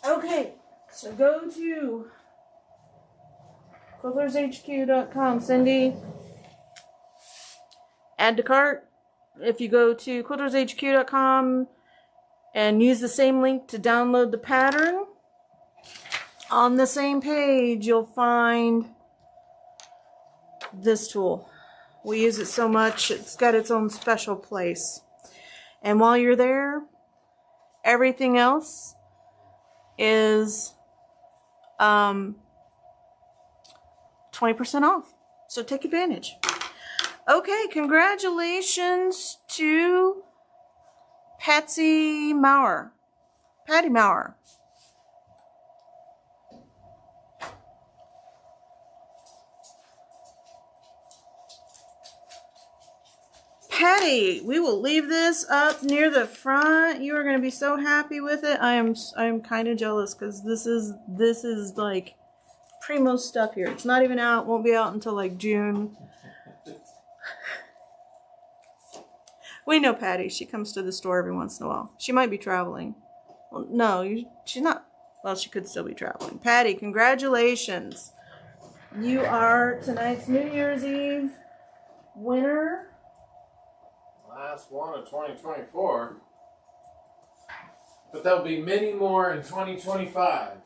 Okay, so go to quiltershq.com, Cindy. Add to cart. If you go to quiltershq.com and use the same link to download the pattern, on the same page you'll find this tool. We use it so much, it's got its own special place. And while you're there, Everything else is 20% off. So take advantage. Okay, congratulations to Patty Maurer. Patty, we will leave this up near the front. You are going to be so happy with it. I am kind of jealous because this is like primo stuff here. It's not even out. Won't be out until like June. We know Patty. She comes to the store every once in a while. She might be traveling. Well, no, she's not. Well, she could still be traveling. Patty, congratulations. You are tonight's New Year's Eve winner. Last one of 2024. But there'll be many more in 2025.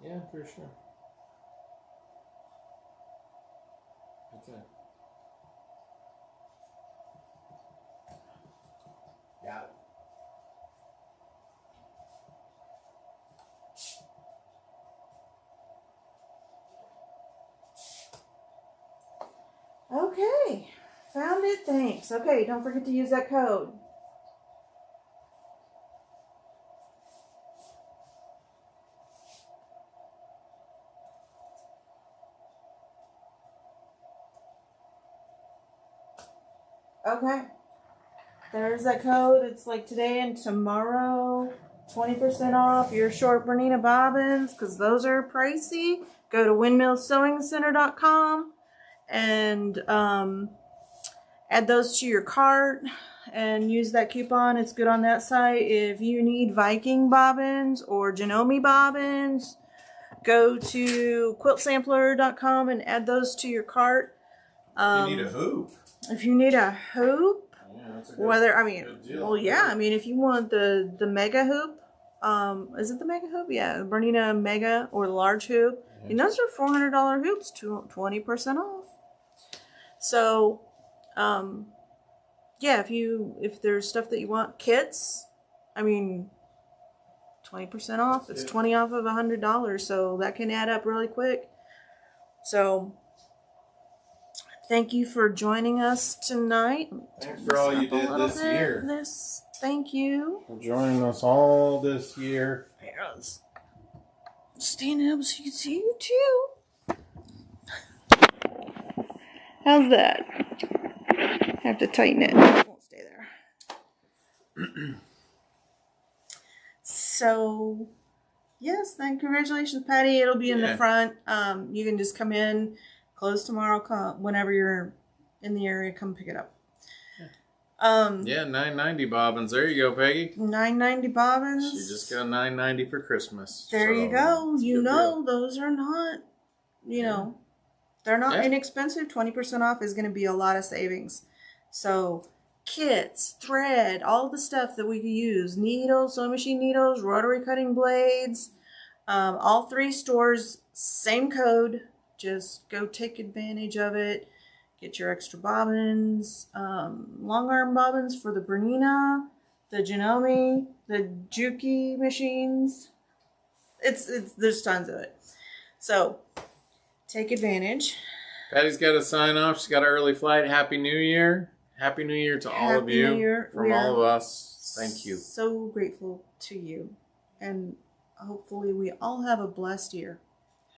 Yeah, for sure. Okay. Got it. Okay, found it, thanks. Okay, don't forget to use that code. Okay, there's that code. It's like today and tomorrow, 20% off your short Bernina bobbins, because those are pricey. Go to windmillsewingcenter.com and add those to your cart and use that coupon. It's good on that site. If you need Viking bobbins or Janome bobbins, go to quiltsampler.com and add those to your cart. You need a hoop. If you need a hoop, yeah, that's a good deal. Well, yeah, I mean, if you want the mega hoop, is it the mega hoop? Yeah, Bernina mega or the large hoop. And those are $400 hoops, 20% off. So, yeah, if there's stuff that you want, kits, I mean, 20% off. It's 20 off of $100, so that can add up really quick. So, thank you for joining us tonight. Thanks for all you did this year. Thank you for joining us all this year. Yes. Stand up so you can see you too. How's that? Have to tighten it. It won't stay there. So, yes, then congratulations, Patty. It'll be in the front. You can just come in, close tomorrow. Whenever you're in the area, come pick it up. Yeah, $9.90 bobbins. There you go, Peggy. $9.90 bobbins. She just got $9.90 for Christmas. There you go. You know, those are not, they're not inexpensive. 20% off is going to be a lot of savings. So, kits, thread, all the stuff that we can use. Needles, sewing machine needles, rotary cutting blades. All three stores, same code. Just go take advantage of it. Get your extra bobbins, long arm bobbins for the Bernina, the Janome, the Juki machines. There's tons of it. So take advantage. Patty's got to sign off. She's got an early flight. Happy New Year. Happy New Year to all of you. From all of us. Thank you. So grateful to you. And hopefully we all have a blessed year.